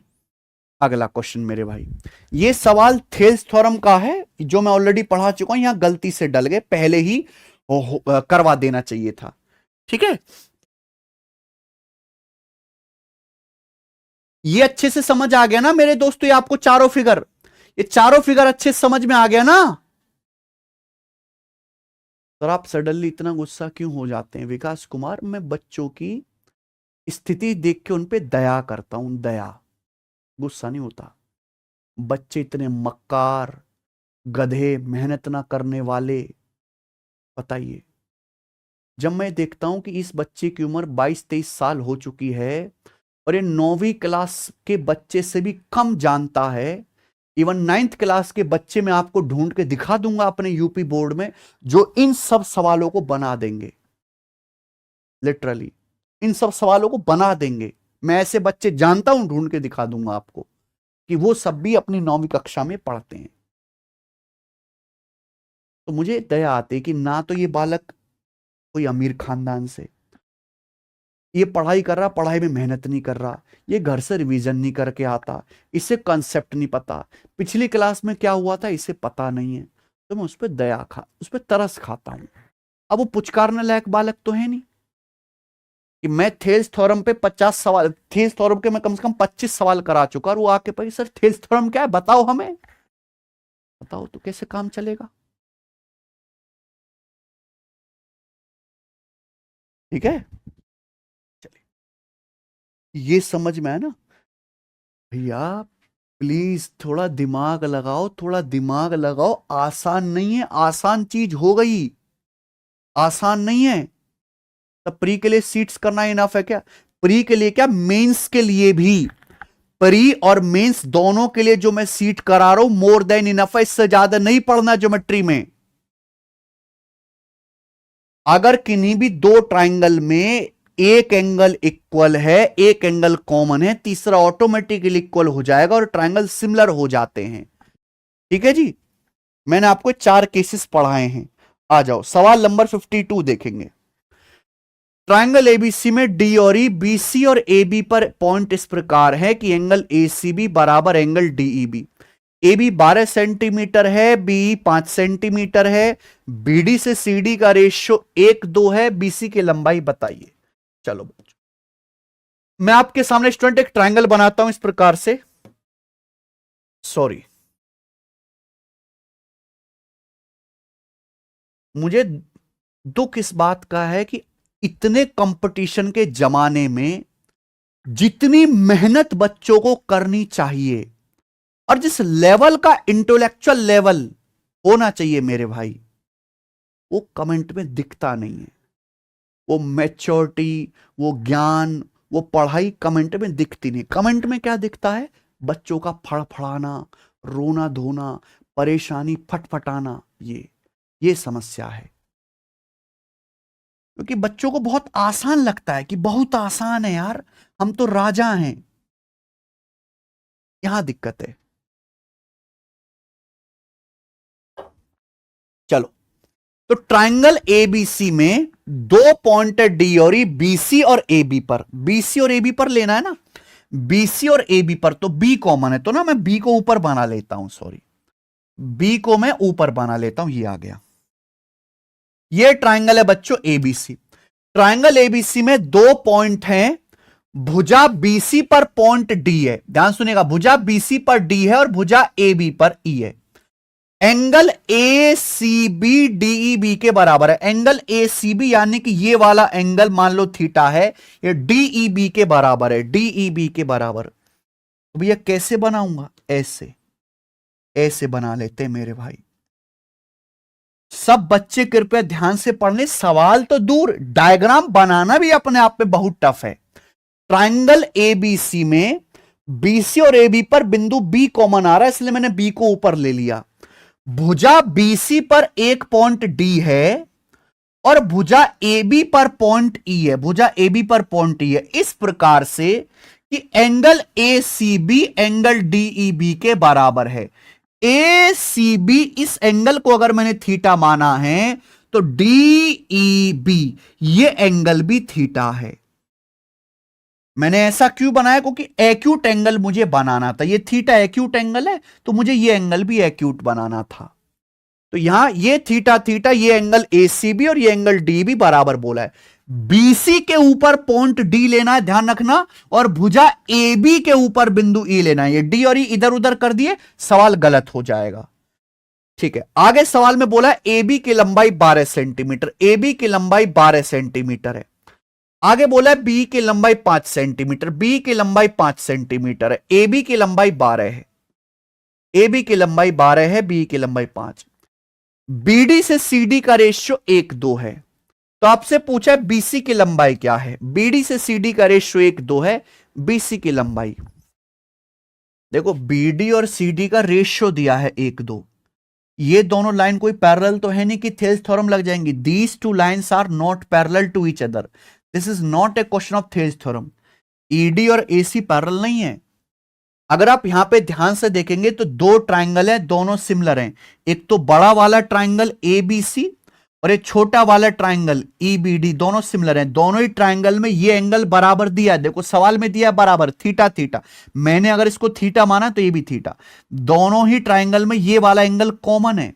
अगला क्वेश्चन मेरे भाई, ये सवाल थेल्स थ्योरम का है जो मैं ऑलरेडी पढ़ा चुका हूं, यहां गलती से डल गए, पहले ही करवा देना चाहिए था। ठीक है, ये अच्छे से समझ आ गया ना मेरे दोस्तों, ये आपको ये चारों फिगर अच्छे से समझ में आ गया ना। सर आप सडनली इतना गुस्सा क्यों हो जाते हैं विकास कुमार, मैं बच्चों की स्थिति देख के उन पे दया करता हूं, दया, गुस्सा नहीं होता। बच्चे इतने मक्कार, गधे, मेहनत ना करने वाले, बताइए। जब मैं देखता हूं कि इस बच्चे की उम्र 22-23 साल हो चुकी है और ये 9वीं क्लास के बच्चे से भी कम जानता है, इवन 9th क्लास के बच्चे मैं आपको ढूंढ के दिखा दूंगा अपने यूपी बोर्ड में जो इन सब सवालों को बना देंगे, लिटरली इन सब सवालों को बना देंगे। मैं ऐसे बच्चे जानता हूं, ढूंढ के दिखा दूंगा आपको कि वो सब भी अपनी 9वीं कक्षा में पढ़ते हैं। तो मुझे दया आती है कि ना तो ये बालक कोई अमीर खानदान से, ये पढ़ाई कर रहा, पढ़ाई में मेहनत नहीं कर रहा, ये घर से रिवीजन नहीं करके आता, इसे कॉन्सेप्ट नहीं पता, पिछली क्लास में क्या हुआ था इसे पता नहीं है, तो मैं उस पर तरस खाता हूं। अब वो पुचकारने लायक बालक तो है नहीं कि मैं थेल्स थ्योरम पे 50 सवाल, थेल्स थ्योरम के मैं कम से कम 25 सवाल करा चुका और वो आके पढ़ी, सर थेल्स थ्योरम क्या है बताओ हमें, बताओ तो कैसे काम चलेगा। ठीक है, ये समझ में आया ना भैया, प्लीज थोड़ा दिमाग लगाओ, थोड़ा दिमाग लगाओ। आसान नहीं है, आसान चीज हो गई, आसान नहीं है। तब प्री के लिए सीट्स करना इनफ है क्या, प्री के लिए क्या, मेंस के लिए भी, प्री और मेंस दोनों के लिए जो मैं सीट करा रहा हूं मोर देन इनफ है, इससे ज्यादा नहीं पढ़ना ज्योमेट्री में। अगर किन्हीं भी दो ट्राइंगल में एक एंगल इक्वल है, एक एंगल कॉमन है, तीसरा ऑटोमेटिकली इक्वल हो जाएगा और ट्राइंगल सिमिलर हो जाते हैं। ठीक है जी, मैंने आपको 4 केसेस पढ़ाए हैं। आ जाओ सवाल नंबर 52 देखेंगे। ट्राइंगल एबीसी में डी और ई, बीसी और एबी पर पॉइंट इस प्रकार है कि एंगल एसीबी बराबर एंगल डीईबी। एबी 12 सेंटीमीटर है, बी 5 सेंटीमीटर है, बीडी से सीडी का रेशियो 1:2 है, बीसी की लंबाई बताइए। चलो बच्चों, मैं आपके सामने स्टूडेंट एक ट्राइंगल बनाता हूं इस प्रकार से। सॉरी, मुझे दुख इस बात का है कि इतने कंपटीशन के जमाने में जितनी मेहनत बच्चों को करनी चाहिए और जिस लेवल का इंटेलेक्चुअल लेवल होना चाहिए मेरे भाई, वो कमेंट में दिखता नहीं है। वो मैच्योरिटी, वो ज्ञान, वो पढ़ाई कमेंट में दिखती नहीं। कमेंट में क्या दिखता है? बच्चों का फड़फड़ाना, रोना धोना, परेशानी, फटफटाना। ये समस्या है, क्योंकि बच्चों को बहुत आसान लगता है कि बहुत आसान है यार, हम तो राजा हैं। यहां दिक्कत है। चलो, तो ट्राइंगल एबीसी में 2 पॉइंट है डी और ई, बीसी और एबी पर। बीसी और एबी पर लेना है ना, बीसी और एबी पर। तो बी कॉमन है, तो ना मैं बी को ऊपर बना लेता हूं, सॉरी, बी को मैं ऊपर बना लेता हूं। ये आ गया, ये ट्राइंगल है बच्चों एबीसी। ट्राइंगल एबीसी में 2 पॉइंट हैं, भुजा बीसी पर पॉइंट डी है। ध्यान सुनिएगा, भुजा बीसी पर डी है और भुजा एबी पर ई है। Angle A C B DEB के बराबर है। एंगल ए सी बी यानी कि ये वाला एंगल मान लो थीटा है, ये डीईबी के बराबर है, डीईबी के बराबर। तो भैया कैसे बनाऊंगा? ऐसे, ऐसे बना लेते हैं मेरे भाई। सब बच्चे कृपया ध्यान से पढ़ लें, सवाल तो दूर, डायग्राम बनाना भी अपने आप में बहुत टफ है। ट्राइंगल एबीसी में बीसी और एबी पर बिंदु बी कॉमन आ रहा है, इसलिए मैंने बी को ऊपर ले लिया। भुजा बीसी पर एक पॉइंट डी है और भुजा एबी पर पॉइंट ई है, भुजा एबी पर पॉइंट ई है। इस प्रकार से कि angle A C B angle DEB के बराबर है। ए सी बी, इस एंगल को अगर मैंने थीटा माना है तो डीईबी ये एंगल भी थीटा है। मैंने ऐसा क्यों बनाया? क्योंकि एक्यूट एंगल मुझे बनाना था। ये थीटा एक्यूट एंगल है, तो मुझे ये एंगल भी एक्यूट बनाना था। तो यहां ये थीटा थीटा, ये एंगल एसीबी और ये एंगल डी भी बराबर बोला है। बीसी के ऊपर पॉइंट डी लेना है, ध्यान रखना, और भुजा एबी के ऊपर बिंदु ई लेना है। ये डी और ई इधर उधर कर दिए, सवाल गलत हो जाएगा। ठीक है, आगे सवाल में बोला एबी की लंबाई 12 सेंटीमीटर, एबी की लंबाई 12 सेंटीमीटर है। आगे बोला है बी की लंबाई 5 सेंटीमीटर, बी की लंबाई 5 सेंटीमीटर है, एबी की लंबाई 12 है, एबी की लंबाई 12 है, बी की लंबाई 5। बीडी से सीडी का रेशियो 1:2 है। तो आपसे पूछा है बीसी की लंबाई क्या है। बीडी से सीडी का रेशियो 1:2 है, बीसी की लंबाई देखो, बीडी और सीडी का रेशियो दिया है 1:2। ये दोनों लाइन कोई पैरेलल तो है नहीं कि थेल्स थ्योरम लग जाएंगी। These two lines are not parallel to each other, this is not a question of Thales theorem. ED और एसी पैरेलल नहीं है। अगर आप यहां पे ध्यान से देखेंगे तो 2 ट्राइंगल हैं, दोनों सिमिलर हैं। एक तो बड़ा वाला ट्राइंगल एबीसी और एक छोटा वाला ट्राइंगल ईबीडी, दोनों सिमिलर हैं। दोनों ही ट्राइंगल में ये एंगल बराबर दिया है, देखो सवाल में दिया है बराबर, थीटा थीटा। मैंने अगर इसको थीटा माना तो ये भी थीटा। दोनों ही ट्राइंगल में ये वाला एंगल कॉमन है,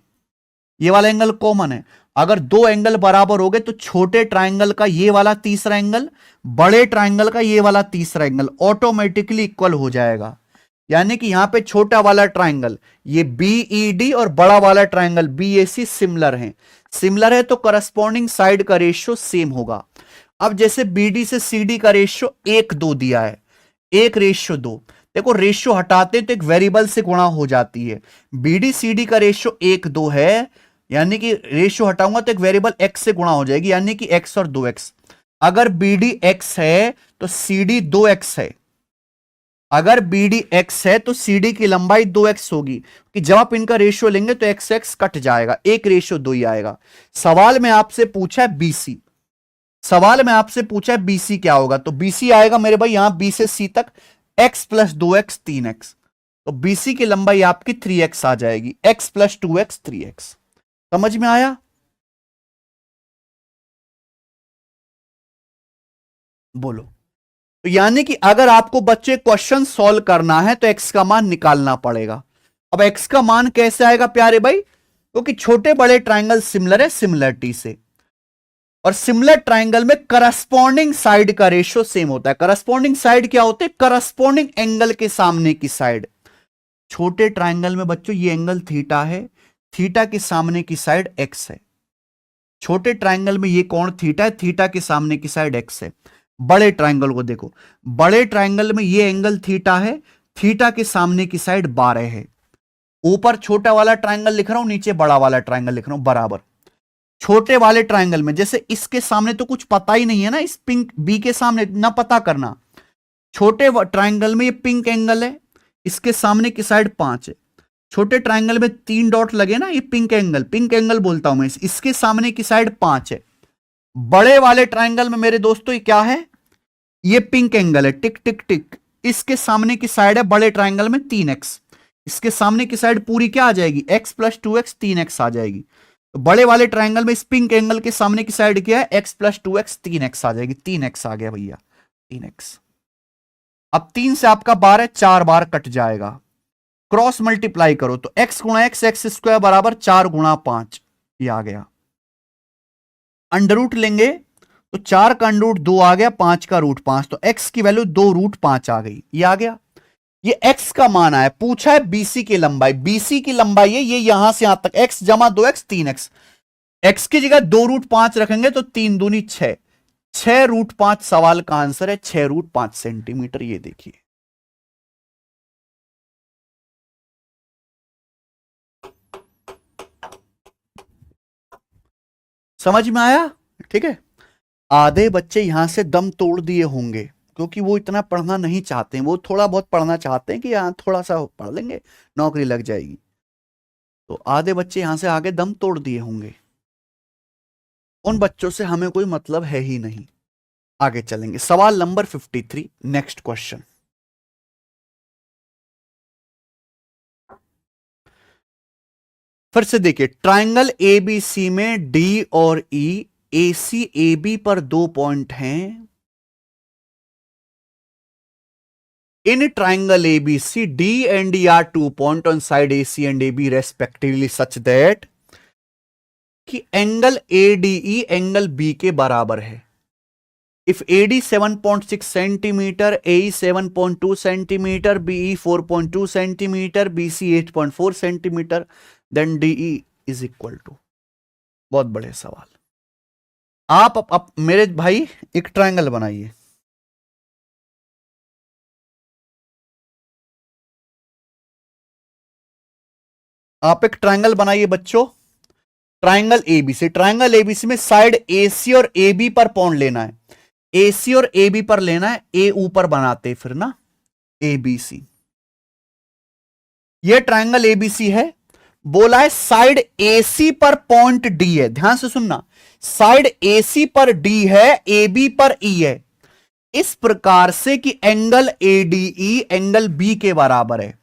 ये वाला एंगल कॉमन है। अगर 2 एंगल बराबर हो गए तो छोटे ट्राइंगल का ये वाला तीसरा एंगल, बड़े ट्राइंगल का ये वाला तीसरा एंगल ऑटोमेटिकली इक्वल हो जाएगा। यानी कि यहां पे छोटा वाला ट्राइंगल ये बीईडी और बड़ा वाला ट्राइंगल बीएसी सिमिलर हैं। सिमिलर है तो करस्पॉन्डिंग साइड का रेशियो सेम होगा। अब जैसे बीडी से सीडी का रेशियो 1:2 दिया है, 1:2। देखो रेशियो हटाते तो एक वेरिएबल से गुणा हो जाती है। बीडी सीडी का रेशियो 1:2 है, यानी कि रेशियो हटाऊंगा तो एक वेरिएबल x से गुणा हो जाएगी, यानी कि x और 2x। अगर बीडी x है तो सीडी 2x है, अगर बीडी x है तो सीडी की लंबाई 2x होगी, कि जब आप इनका रेशियो लेंगे तो x x कट जाएगा, 1:2 ही आएगा। सवाल में आपसे पूछा है बीसी, सवाल में आपसे पूछा है बीसी क्या होगा, तो बीसी आएगा मेरे भाई यहां बी से सी तक x + 2x 3x, तो बीसी की लंबाई आपकी 3x आ जाएगी, x + 2x 3x। समझ में आया? बोलो। तो यानी कि अगर आपको बच्चे क्वेश्चन सॉल्व करना है तो x का मान निकालना पड़ेगा। अब x का मान कैसे आएगा प्यारे भाई? क्योंकि छोटे बड़े ट्राइंगल सिमिलर है सिमिलरिटी से, और सिमिलर ट्राइंगल में करस्पॉन्डिंग साइड का रेशियो सेम होता है। करस्पॉन्डिंग साइड क्या होते हैं? करस्पॉन्डिंग एंगल के सामने की साइड। छोटे ट्राइंगल में बच्चों ये एंगल थीटा है, थीटा के सामने की साइड एक्स है। छोटे ट्राइंगल में ये कोण थीटा है, थीटा के सामने की साइड एक्स है। बड़े ट्राइंगल को देखो, बड़े ट्राइंगल में ये एंगल थीटा है, थीटा के सामने की साइड 12 है। ऊपर छोटा वाला ट्राइंगल लिख रहा हूं, नीचे बड़ा वाला ट्राइंगल लिख रहा हूं, बराबर। छोटे वाले ट्राइंगल में जैसे इसके सामने तो कुछ पता ही नहीं है ना, इस पिंक बी के सामने ना पता करना। छोटे ट्राइंगल में ये पिंक एंगल है, इसके सामने की साइड 5 है। छोटे ट्राइंगल में 3 डॉट लगे ना, ये पिंक एंगल बोलता हूं मैं, इसके सामने की साइड 5 है। बड़े वाले ट्राइंगल में मेरे दोस्तों ये क्या है, ये पिंक एंगल है, टिक टिक टिक। इसके सामने की साइड है बड़े ट्राइंगल में 3x, इसके सामने की साइड पूरी क्या आ जाएगी, x + 2x 3x आ जाएगी। तो बड़े वाले ट्राइंगल में इस पिंक एंगल के सामने की साइड क्या है, x + 2x 3x आ जाएगी। 3x आ गया भैया, 3x। अब 3 से आपका 12, 4 बार कट जाएगा। क्रॉस मल्टीप्लाई करो तो x × x x² बराबर 4 × 5, ये आ गया। अंडर रूट लेंगे तो 4 का अंडर रूट 2 आ गया, 5 का रूट 5, तो x की वैल्यू 2√5 आ गई, ये आ गया। ये x का मान आया, पूछा है BC की लंबाई, BC की लंबाई है ये यहां से यहां तक, x = 2x 3x। x की जगह 2√5 रखेंगे तो 3 दूनी 6, 6√5 सवाल का आंसर है 6√5 सेंटीमीटर। ये देखिए, समझ में आया? ठीक है। आधे बच्चे यहां से दम तोड़ दिए होंगे क्योंकि वो इतना पढ़ना नहीं चाहते हैं, वो थोड़ा बहुत पढ़ना चाहते हैं कि यहां थोड़ा सा पढ़ लेंगे नौकरी लग जाएगी। तो आधे बच्चे यहां से आगे दम तोड़ दिए होंगे, उन बच्चों से हमें कोई मतलब है ही नहीं। आगे चलेंगे, सवाल नंबर 53, नेक्स्ट क्वेश्चन। फिर से देखिए, ट्राइंगल एबीसी में डी और ई, एसी एबी पर 2 पॉइंट हैं। In triangle ABC D and E are 2 point on side AC and AB respectively such that कि एंगल एडीई एंगल बी के बराबर है। If AD 7.6 centimetre, AE 7.2 centimetre, BE 4.2 centimetre, BC 8.4 centimetre, then DE is equal to. बहुत बड़े सवाल। आप मेरे भाई एक ट्रायंगल बनाइए। आप एक ट्रायंगल बनाइए बच्चों, ट्रायंगल एबीसी। ट्रायंगल एबीसी में साइड एसी और एबी पर पॉइंट लेना है, एसी और एबी पर लेना है, ए ऊपर बनाते फिर ना एबीसी। ये ट्रायंगल एबीसी है, बोला है साइड एसी पर पॉइंट डी है। ध्यान से सुनना, साइड एसी पर डी है, एबी पर ई है। इस प्रकार से कि एंगल एडीई एंगल बी के बराबर है।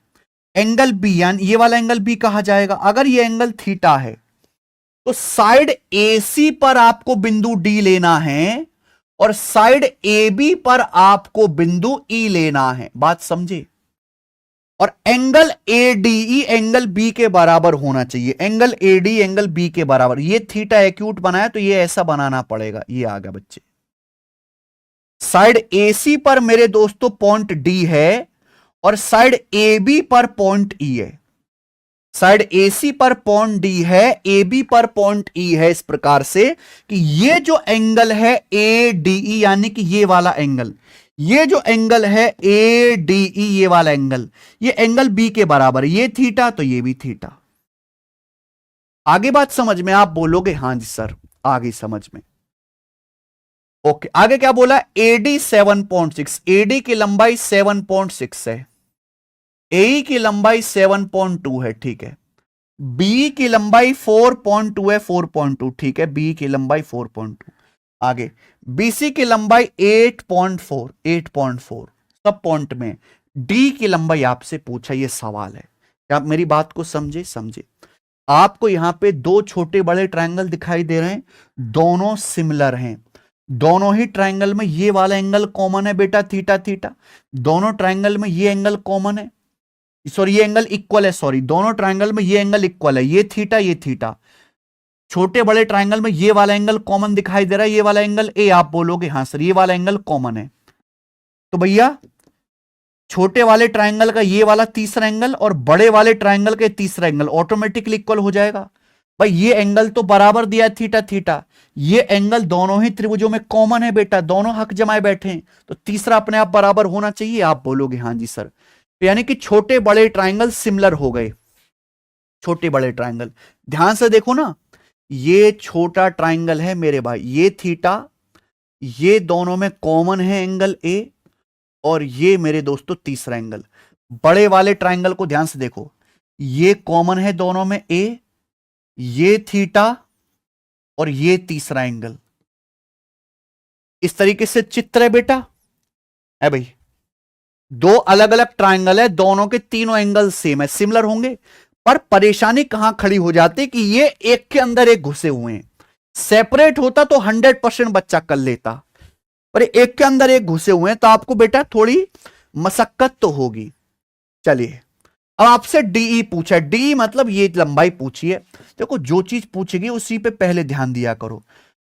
एंगल बी यानी ये वाला एंगल बी कहा जाएगा। अगर ये एंगल थीटा है तो साइड एसी पर आपको बिंदु डी लेना है और साइड एबी पर आपको बिंदु ई लेना है। बात समझे? और एंगल एडीई एंगल बी के बराबर होना चाहिए। एंगल एडी एंगल बी के बराबर। ये थीटा एक्यूट बनाया तो ये ऐसा बनाना पड़ेगा। ये आ गया बच्चे। साइड एसी पर मेरे दोस्तों पॉइंट डी है और साइड एबी पर पॉइंट ई है। साइड एसी पर पॉइंट डी है, एबी पर पॉइंट ई है। इस प्रकार से कि ये जो एंगल है ए डी ई यानी कि ये वाला एंगल, ये जो एंगल है ए डी ई ये वाला एंगल, ये एंगल बी के बराबर। ये थीटा तो ये भी थीटा। आगे बात समझ में? आप बोलोगे हां जी सर आगे समझ में। ओके, आगे क्या बोला? एडी 7.6, एडी की लंबाई 7.6 है, ए की लंबाई 7.2 है, ठीक है। बी की लंबाई 4.2 है, 4.2 ठीक है, बी की लंबाई 4.2। आगे बीसी की लंबाई 8.4, 8.4 सब पॉइंट में। डी की लंबाई आपसे पूछा, ये सवाल है। क्या आप मेरी बात को समझे? समझे। आपको यहां पे दो छोटे बड़े ट्रायंगल दिखाई दे रहे हैं, दोनों सिमिलर हैं। दोनों ही ट्रायंगल में ये वाला एंगल कॉमन है बेटा, थीटा थीटा। दोनों ट्रायंगल में ये एंगल कॉमन है, सॉरी ये एंगल इक्वल है, सॉरी दोनों ट्रायंगल में ये एंगल इक्वल है, ये थीटा ये थीटा। छोटे बड़े ट्रायंगल में ये वाला एंगल कॉमन दिखाई दे रहा है, ये वाला एंगल ए। आप बोलोगे हां सर ये वाला एंगल कॉमन है। तो भैया छोटे वाले ट्रायंगल का ये वाला तीसरा एंगल और बड़े वाले ट्रायंगल का तीसरा एंगल ऑटोमेटिकली इक्वल हो जाएगा। भाई ये एंगल तो बराबर दिया है थीटा थीटा, ये एंगल दोनों ही त्रिभुजों में कॉमन है बेटा, दोनों हक जमाए बैठे हैं, तो तीसरा अपने आप बराबर होना चाहिए। आप बोलोगे हाँ जी सर, तो यानी कि छोटे बड़े ट्रायंगल सिमिलर हो गए। छोटे बड़े ट्रायंगल ध्यान से देखो ना, ये छोटा ट्रायंगल है मेरे भाई, ये थीटा, ये दोनों में कॉमन है एंगल ए, और ये मेरे दोस्तों तीसरा एंगल। बड़े वाले ट्रायंगल को ध्यान से देखो, ये कॉमन है दोनों में ए, ये थीटा और ये तीसरा एंगल। इस तरीके से चित्र है बेटा, है भाई, दो अलग अलग ट्रायंगल है, दोनों के तीनों एंगल सेम है, सिमिलर होंगे। पर परेशानी कहां खड़ी हो जाती कि ये एक के अंदर एक घुसे हुए हैं। सेपरेट होता तो 100% बच्चा कर लेता, पर एक के अंदर एक घुसे हुए हैं, तो आपको बेटा थोड़ी मशक्कत तो होगी। चलिए अब आपसे डीई पूछा, डीई मतलब ये लंबाई पूछी है। देखो जो चीज पूछेगी उसी पे पहले ध्यान दिया करो।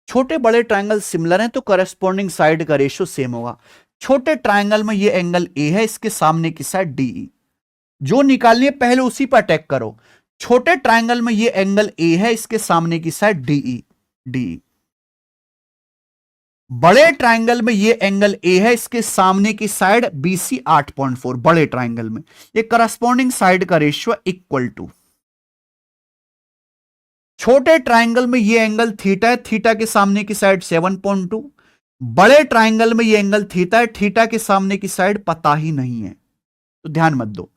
छोटे बड़े ट्रायंगल सिमिलर हैं तो करस्पॉन्डिंग साइड का रेशियो सेम होगा। छोटे ट्रायंगल में ये एंगल ए है, इसके सामने की साइड डीई, जो निकालनी है पहले उसी पर अटैक करो। छोटे ट्रायंगल में ये एंगल ए है, इसके सामने की साइड डीई, डीई। बड़े ट्रायंगल में ये एंगल ए है, इसके सामने की साइड बीसी 8.4। बड़े ट्रायंगल में ये करस्पॉन्डिंग साइड का रेशियो इक्वल टू। छोटे ट्रायंगल में ये एंगल थीटा है, थीटा के सामने की साइड 7.2। बड़े ट्रायंगल में ये एंगल थीटा है, थीटा के सामने की साइड पता ही नहीं है, तो ध्यान मत दो।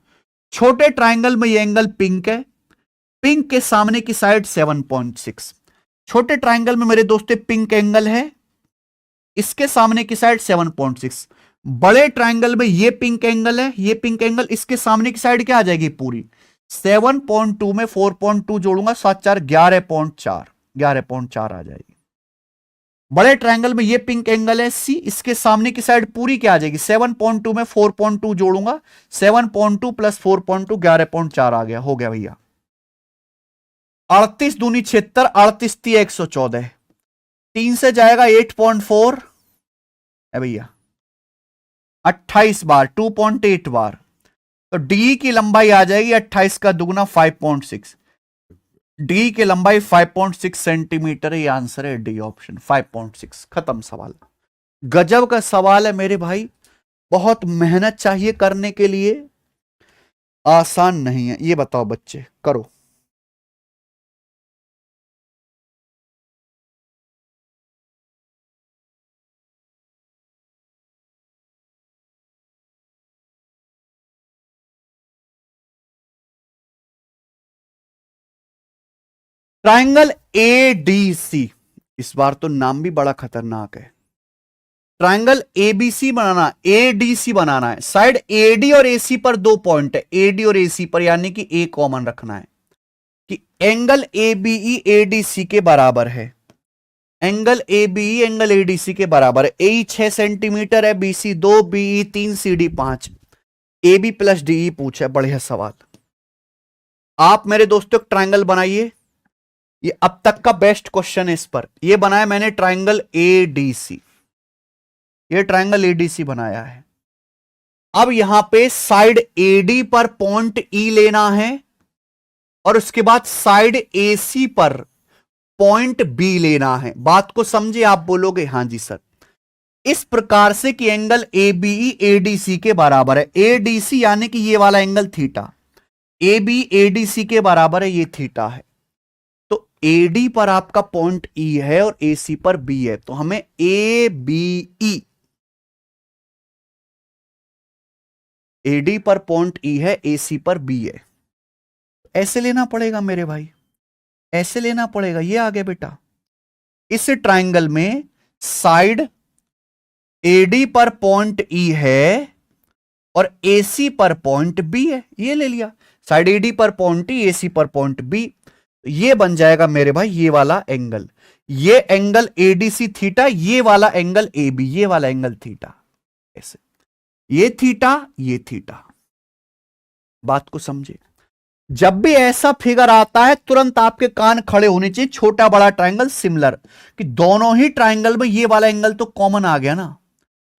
छोटे ट्रायंगल में ये एंगल पिंक है, पिंक के सामने की साइड 7.6। छोटे ट्रायंगल में मेरे दोस्तों पिंक एंगल है, इसके सामने की साइड 7.6। बड़े ट्रायंगल में ये पिंक एंगल है, ये पिंक एंगल, इसके सामने की साइड क्या आ जाएगी पूरी 7.2 में 4.2 जोड़ूंगा, 7 4 11.4, 11.4 आ जाएगी। बड़े ट्रायंगल में ये पिंक एंगल है सी, इसके सामने की साइड पूरी क्या आ जाएगी 7.2 में 4.2 जोड़ूंगा, 7.2 प्लस 4.2 11.4 आ गया, हो गया भैया। 38 दूनी 76, 38 ती 114, 3 से जाएगा 8.4 है भैया, 28 बार 2.8 बार, तो डी की लंबाई आ जाएगी 28 का दुगना 5.6। डी की लंबाई 5.6 सेंटीमीटर है, ये आंसर है डी ऑप्शन 5.6। खत्म सवाल। गजब का सवाल है मेरे भाई, बहुत मेहनत चाहिए करने के लिए, आसान नहीं है। ये बताओ बच्चे, करो। ट्रायंगल एडीसी, इस बार तो नाम भी बड़ा खतरनाक है। ट्रायंगल एबीसी बनाना, एडीसी बनाना है, साइड एडी और एसी पर 2 पॉइंट है, एडी और एसी पर, यानी कि ए कॉमन रखना है कि एंगल एबीई एडीसी के बराबर है, एंगल एबीई एंगल एडीसी के बराबर है। ए 6 सेंटीमीटर है, BC 2, BE 3, CD 5, AB plus DE पूछा है। बढ़िया सवाल। आप मेरे दोस्तों ट्रायंगल बनाइए, ये अब तक का बेस्ट क्वेश्चन है इस पर। ये बनाया मैंने ट्रायंगल एडीसी, ये ट्रायंगल एडीसी बनाया है। अब यहां पे साइड एडी पर पॉइंट ई लेना है और उसके बाद साइड एसी पर पॉइंट बी लेना है। बात को समझे? आप बोलोगे हां जी सर। इस प्रकार से कि एंगल एबीई एडीसी के बराबर है, एडीसी यानी कि ये वाला एंगल थीटा, एबी एडीसी के बराबर है, ये थीटा है। तो एडी पर आपका पॉइंट ई है और एसी पर बी है, तो हमें एबीई, एडी पर पॉइंट ई है, एसी पर बी है, ऐसे लेना पड़ेगा मेरे भाई, ऐसे लेना पड़ेगा। ये आ गया बेटा। इस ट्रायंगल में साइड एडी पर पॉइंट ई है और एसी पर पॉइंट बी है, ये ले लिया। साइड एडी पर पॉइंट ई, एसी पर पॉइंट बी, ये बन जाएगा मेरे भाई ये वाला एंगल, ये एंगल एडीसी थीटा, ये वाला एंगल एबी, ये वाला एंगल थीटा, ऐसे ये थीटा, ये थीटा। बात को समझे? जब भी ऐसा फिगर आता है तुरंत आपके कान खड़े होने चाहिए, छोटा बड़ा ट्रायंगल सिमिलर, कि दोनों ही ट्रायंगल में ये वाला एंगल तो कॉमन आ गया ना,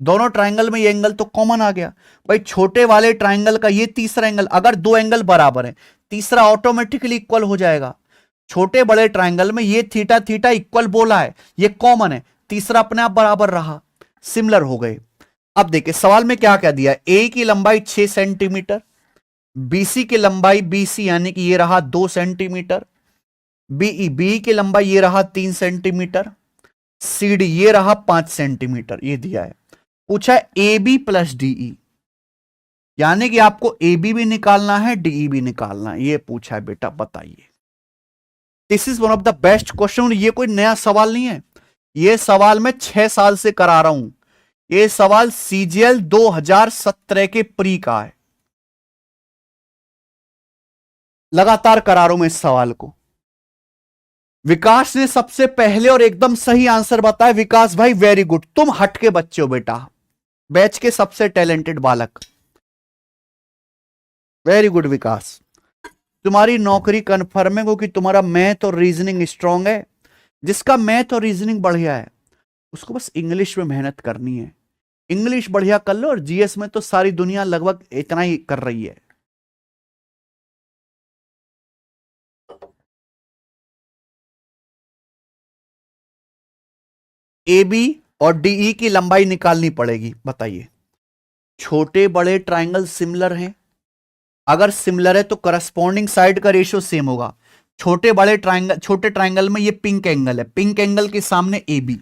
दोनों ट्राइंगल में ये एंगल तो कॉमन आ गया भाई। छोटे वाले ट्राइंगल का ये तीसरा एंगल, अगर दो एंगल बराबर है तीसरा ऑटोमेटिकली इक्वल हो जाएगा। छोटे बड़े ट्राइंगल में ये थीटा थीटा इक्वल बोला है, ये कॉमन है, तीसरा अपने आप बराबर रहा, सिमिलर हो गए। अब देखिए सवाल में क्या क्या दिया है। ए की लंबाई 6 सेंटीमीटर, बीसी की लंबाई बीसी यानी कि ये रहा 2 सेंटीमीटर, बीई बी की लंबाई ये रहा 3 सेंटीमीटर, सीडी ये रहा 5 सेंटीमीटर, ये दिया है। पूछा है ए बी प्लस डीई, यानी कि आपको ए बी भी निकालना है डीई भी निकालना है, ये पूछा है बेटा, बताइए। This is one of the best question. ये कोई नया सवाल नहीं है, ये सवाल मैं 6 साल से करा रहा हूं। ये सवाल सीजीएल 2017 के प्री का है, लगातार करा रहा हूं मैं इस सवाल को। विकास ने सबसे पहले और एकदम सही आंसर बताया। विकास भाई वेरी गुड, तुम हटके बच्चे हो बेटा, बैच के सबसे टैलेंटेड बालक, वेरी गुड विकास। तुम्हारी नौकरी कंफर्म है क्योंकि तुम्हारा मैथ और रीजनिंग स्ट्रांग है। जिसका मैथ और रीजनिंग बढ़िया है उसको बस इंग्लिश में मेहनत करनी है, इंग्लिश बढ़िया कर लो। और जीएस में तो सारी दुनिया लगभग इतना ही कर रही है। ए बी और डीई की लंबाई निकालनी पड़ेगी, बताइए। छोटे बड़े ट्राइंगल सिमिलर हैं, अगर सिमिलर है तो करस्पॉन्डिंग साइड का रेशियो सेम होगा। छोटे बड़े ट्राइंगल, छोटे ट्राइंगल में ये पिंक एंगल है, पिंक एंगल के सामने ए बी,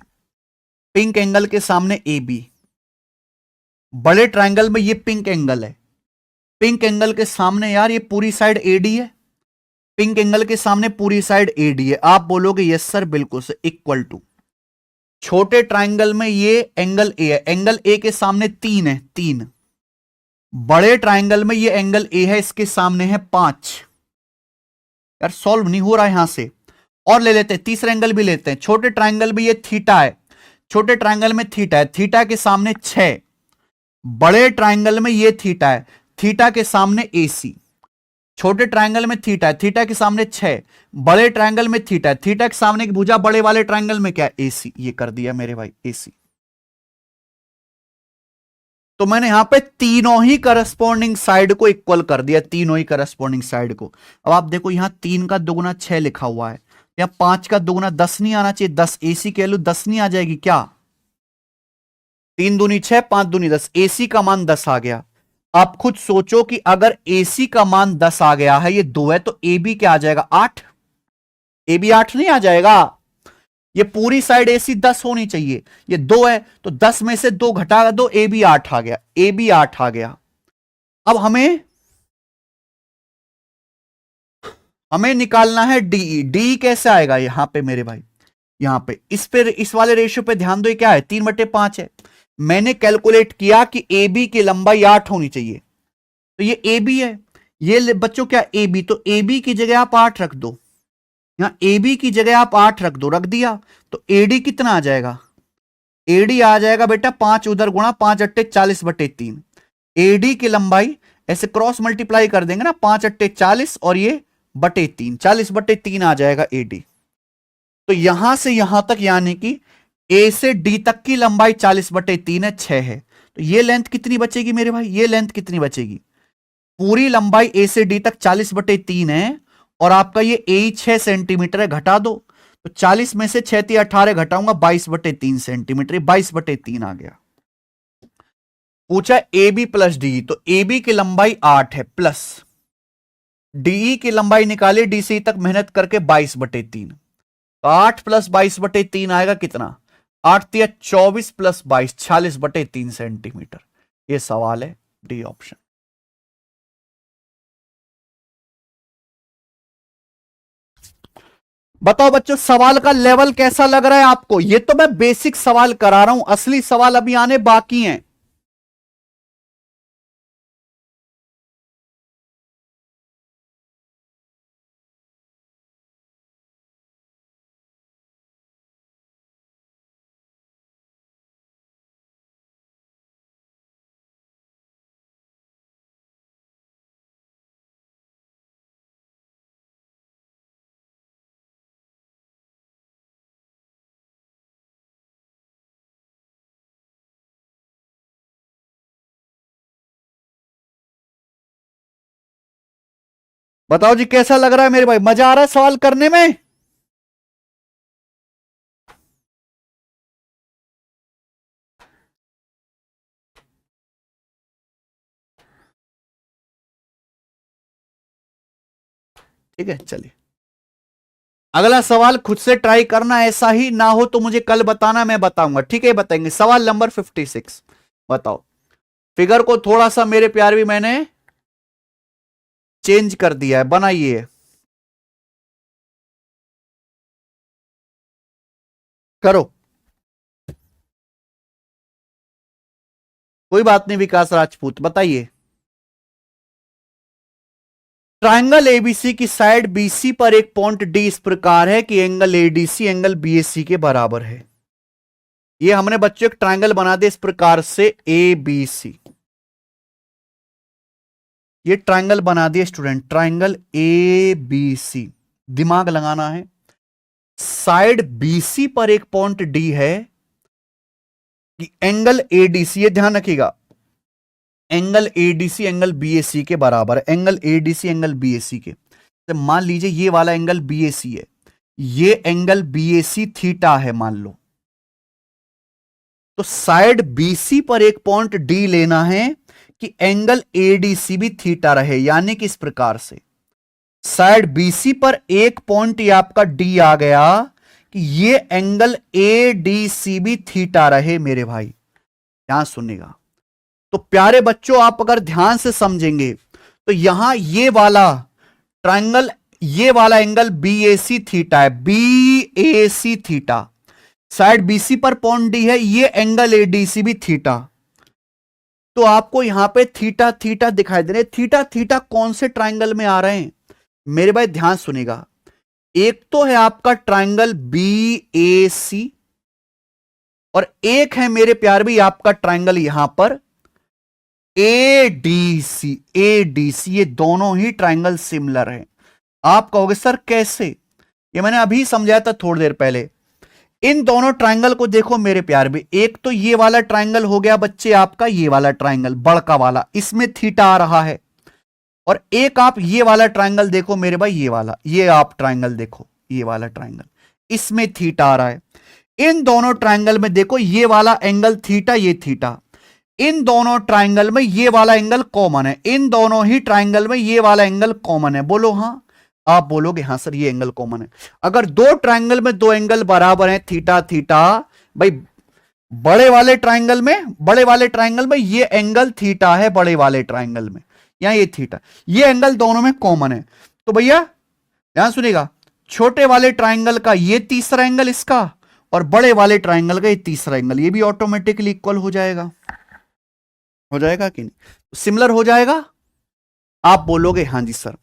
पिंक एंगल के सामने ए बी। बड़े ट्राइंगल में ये पिंक एंगल है, पिंक एंगल के सामने यार ये पूरी साइड एडी है, पिंक एंगल के सामने पूरी साइड एडी है। आप बोलोगे यस सर बिल्कुल से इक्वल टू। छोटे ट्राइंगल में ये एंगल ए है, एंगल ए के सामने 3 है, 3। बड़े ट्राइंगल में ये एंगल ए है, इसके सामने है 5। यार सॉल्व नहीं हो रहा है यहां से, और ले लेते हैं, तीसरा एंगल भी लेते हैं। छोटे ट्राइंगल में ये थीटा है, छोटे ट्राइंगल में थीटा है, थीटा के सामने 6। बड़े ट्राइंगल में ये थीटा है, थीटा के सामने एसी। छोटे ट्राइंगल में थीटा है, थीटा के सामने 6। बड़े ट्राइंगल में थीटा है, थीटा के सामने की भुजा, बड़े वाले ट्राइंगल में क्या है, एसी। ये कर दिया मेरे भाई, एसी। तो मैंने यहां पे तीनों ही करस्पॉन्डिंग साइड को इक्वल कर दिया, तीनों ही करस्पॉन्डिंग साइड को। अब आप देखो यहां 3 का दुगुना 6 लिखा हुआ है, यहां 5 का दुगुना 10 नहीं आना चाहिए, 10 एसी कह लो, 10 नहीं आ जाएगी क्या? 3 दूनी 6, 5 दूनी 10, एसी का मान 10 आ गया। आप खुद सोचो कि अगर एसी का मान 10 आ गया है, ये 2 है, तो ए बी क्या आ जाएगा, 8। ए बी 8 नहीं आ जाएगा? ये पूरी साइड एसी 10 होनी चाहिए, ये 2 है, तो 10 में से 2 घटा दो, ए बी 8 आ गया, ए बी 8 आ गया। अब हमें हमें निकालना है डीई। डीई कैसे आएगा यहां पे मेरे भाई, यहां पे इस वाले रेशियो पे ध्यान दो, ये क्या है, 3/5 है। मैंने कैलकुलेट किया कि ए बी की लंबाई 8 होनी चाहिए, तो ये ए बी है, ये बच्चों क्या ए बी, तो ए बी की जगह आप 8 रख दो, यहां ए बी की जगह आप 8 रख दो, रख दिया, तो एडी कितना आ जाएगा, एडी आ जाएगा बेटा 5 उधर गुणा 5 × 40/3। एडी की लंबाई ऐसे क्रॉस मल्टीप्लाई कर देंगे ना, 5 × 40 और ये /3, 40/3 आ जाएगा एडी। तो यहां से यहां तक यानी कि ए से डी तक की लंबाई 40/3 है, 6 है। तो ये लेंथ कितनी बचेगी मेरे भाई, ये लेंथ कितनी बचेगी, पूरी लंबाई ए से डी तक 40/3 है, और आपका ये ए 6 सेंटीमीटर है, घटा दो, तो 40 में से 6 18 घटाऊंगा, 22/3 सेंटीमीटर, 22/3 आ गया। पूछा ए बी प्लस डी, तो ए बी की लंबाई 8 है, प्लस डीई की लंबाई निकाली डी सी तक मेहनत करके 22/3, 8 + 22/3 आएगा कितना, 8×3 = 24 + 22 46/3 सेंटीमीटर। ये सवाल है, डी ऑप्शन। बताओ बच्चों सवाल का लेवल कैसा लग रहा है आपको? ये तो मैं बेसिक सवाल करा रहा हूं, असली सवाल अभी आने बाकी हैं। बताओ जी कैसा लग रहा है मेरे भाई, मजा आ रहा है सवाल करने में? ठीक है चलिए, अगला सवाल खुद से ट्राई करना, ऐसा ही ना हो तो मुझे कल बताना, मैं बताऊंगा। ठीक है बताएंगे। सवाल नंबर 56 बताओ। फिगर को थोड़ा सा मेरे प्यार भी मैंने चेंज कर दिया है, बनाइए। करो, कोई बात नहीं। विकास राजपूत बताइए। ट्रायंगल एबीसी की साइड बीसी पर एक पॉइंट डी इस प्रकार है कि एंगल एडीसी एंगल बीएसी के बराबर है। ये हमने बच्चों एक ट्रायंगल बना दिया इस प्रकार से ए बी सी। ये ट्रायंगल बना दिया student, triangle A B C. दिमाग लगाना है। साइड बीसी पर एक पॉइंट डी है कि एंगल एडीसी, ये ध्यान रखिएगा, एंगल एडीसी एंगल बीएसी के बराबर है। एंगल एडीसी एंगल बीएसी के, तो मान लीजिए ये वाला एंगल बीएसी है, ये एंगल बीएसी थीटा है मान लो। तो साइड बीसी पर एक पॉइंट डी लेना है कि एंगल एडीसी भी थीटा रहे, यानी कि इस प्रकार से साइड बीसी पर एक पॉइंट ये आपका डी आ गया कि ये एंगल एडीसी भी थीटा रहे मेरे भाई। ध्यान सुनिएगा। तो प्यारे बच्चों आप अगर ध्यान से समझेंगे तो यहां ये वाला ट्रायंगल, ये वाला एंगल बीएसी थीटा है, बीएसी थीटा। साइड बीसी पर पॉइंट डी है, ये एंगल एडीसी भी थीटा। तो आपको यहां पे थीटा थीटा दिखाई दे रहे। थीटा थीटा कौन से ट्रायंगल में आ रहे हैं मेरे भाई? ध्यान सुनिएगा। एक तो है आपका ट्रायंगल बीएसी और एक है मेरे प्यार भी आपका ट्रायंगल यहां पर एडीसी। एडीसी, ये दोनों ही ट्रायंगल सिमिलर हैं। आप कहोगे सर कैसे? ये मैंने अभी समझाया था थोड़ी देर पहले। इन दोनों ट्रायंगल को देखो मेरे प्यार भी, एक तो ये वाला ट्रायंगल हो गया बच्चे आपका, ये वाला ट्रायंगल बड़का वाला, इसमें थीटा आ रहा है। और एक आप ये वाला ट्रायंगल देखो मेरे भाई, ये वाला, ये आप ट्रायंगल देखो, ये वाला ट्रायंगल, इसमें थीटा आ रहा है। इन दोनों ट्रायंगल में देखो ये वाला एंगल थीटा, ये थीटा। इन दोनों ट्रायंगल में ये वाला एंगल कॉमन है। इन दोनों ही ट्रायंगल में ये वाला एंगल कॉमन है। बोलो हां। आप बोलोगे हां सर ये एंगल कॉमन है। अगर दो ट्रायंगल में दो एंगल बराबर हैं थीटा थीटा, भाई बड़े वाले ट्रायंगल में ये एंगल थीटा है, बड़े वाले ट्रायंगल में यहां ये थीटा, ये एंगल दोनों में कॉमन है। तो भैया ध्यान सुनिएगा, छोटे वाले ट्रायंगल का ये तीसरा एंगल इसका और बड़े वाले ट्रायंगल का ये तीसरा एंगल, ये भी ऑटोमेटिकली इक्वल हो जाएगा। हो जाएगा कि नहीं? सिमिलर हो जाएगा। आप बोलोगे हां जी सर।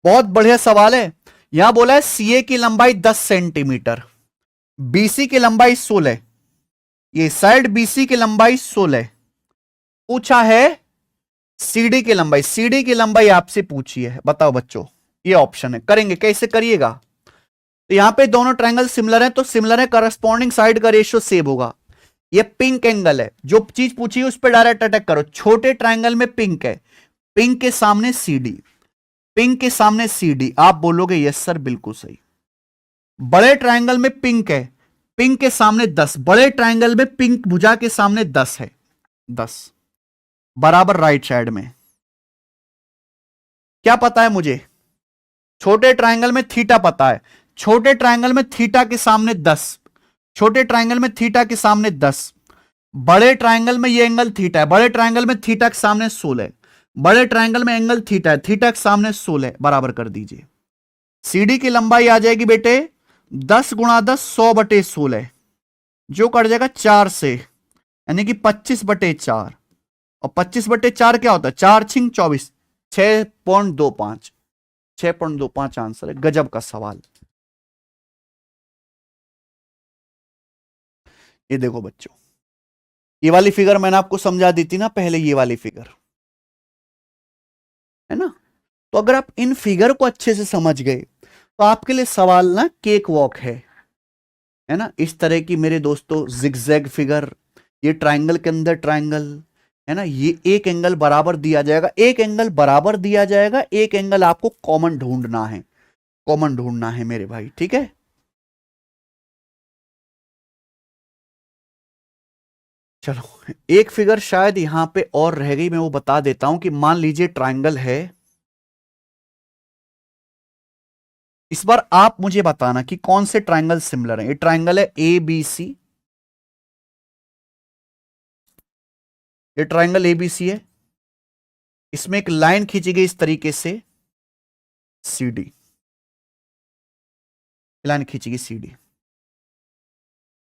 बहुत बढ़िया सवाल है। यहां बोला है सीए की लंबाई 10 सेंटीमीटर, बीसी की लंबाई 16, ये साइड बीसी की लंबाई 16। पूछा है सीडी की लंबाई, सीडी की लंबाई आपसे पूछी है। बताओ बच्चों, ये ऑप्शन है, करेंगे कैसे करिएगा। तो यहां पे दोनों ट्रायंगल सिमिलर है, तो सिमिलर है, करस्पॉन्डिंग साइड का रेशियो सेम होगा। ये पिंक एंगल है, जो चीज पूछी है उस पर डायरेक्ट अटैक करो। छोटे ट्रायंगल में पिंक है, पिंक के सामने सीडी, पिंक के सामने सीडी। आप बोलोगे यस सर बिल्कुल सही। बड़े ट्रायंगल में पिंक है, पिंक के सामने 10, बड़े ट्रायंगल में पिंक भुजा के सामने 10 है, 10 बराबर राइट साइड में। क्या पता है मुझे? छोटे ट्रायंगल में थीटा पता है, छोटे ट्रायंगल में थीटा के सामने 10, छोटे ट्रायंगल में थीटा के सामने 10, बड़े ट्रायंगल में ये एंगल थीटा है, बड़े ट्रायंगल में थीटा के सामने 16, बड़े ट्रायंगल में एंगल थीटा है, थीटा के सामने 16, बराबर कर दीजिए। सीडी की लंबाई आ जाएगी बेटे 10 गुणा 10 100/16, जो कट जाएगा 4 से, यानी कि 25/4। और 25/4 क्या होता है? 4 छिंग 24, 6.25, 6.25 आंसर है। गजब का सवाल। ये देखो बच्चों, ये वाली फिगर मैंने आपको समझा दी थी ना पहले, ये वाली फिगर है ना। तो अगर आप इन फिगर को अच्छे से समझ गए तो आपके लिए सवाल ना केक वॉक है ना। इस तरह की मेरे दोस्तों जिगजैग फिगर, ये ट्रायंगल के अंदर ट्रायंगल, है ना, ये एक एंगल बराबर दिया जाएगा, एक एंगल बराबर दिया जाएगा, एक एंगल आपको कॉमन ढूंढना है, कॉमन ढूंढना है मेरे भाई, ठीक है। चलो एक फिगर शायद यहां पे और रह गई, मैं वो बता देता हूं कि मान लीजिए ट्रायंगल है, इस बार आप मुझे बताना कि कौन से ट्रायंगल सिमिलर है। ये ट्रायंगल है ए बी सी, ये ट्रायंगल ए बी सी है, इसमें एक लाइन खींची गई इस तरीके से सी डी, लाइन खींची गई सी डी,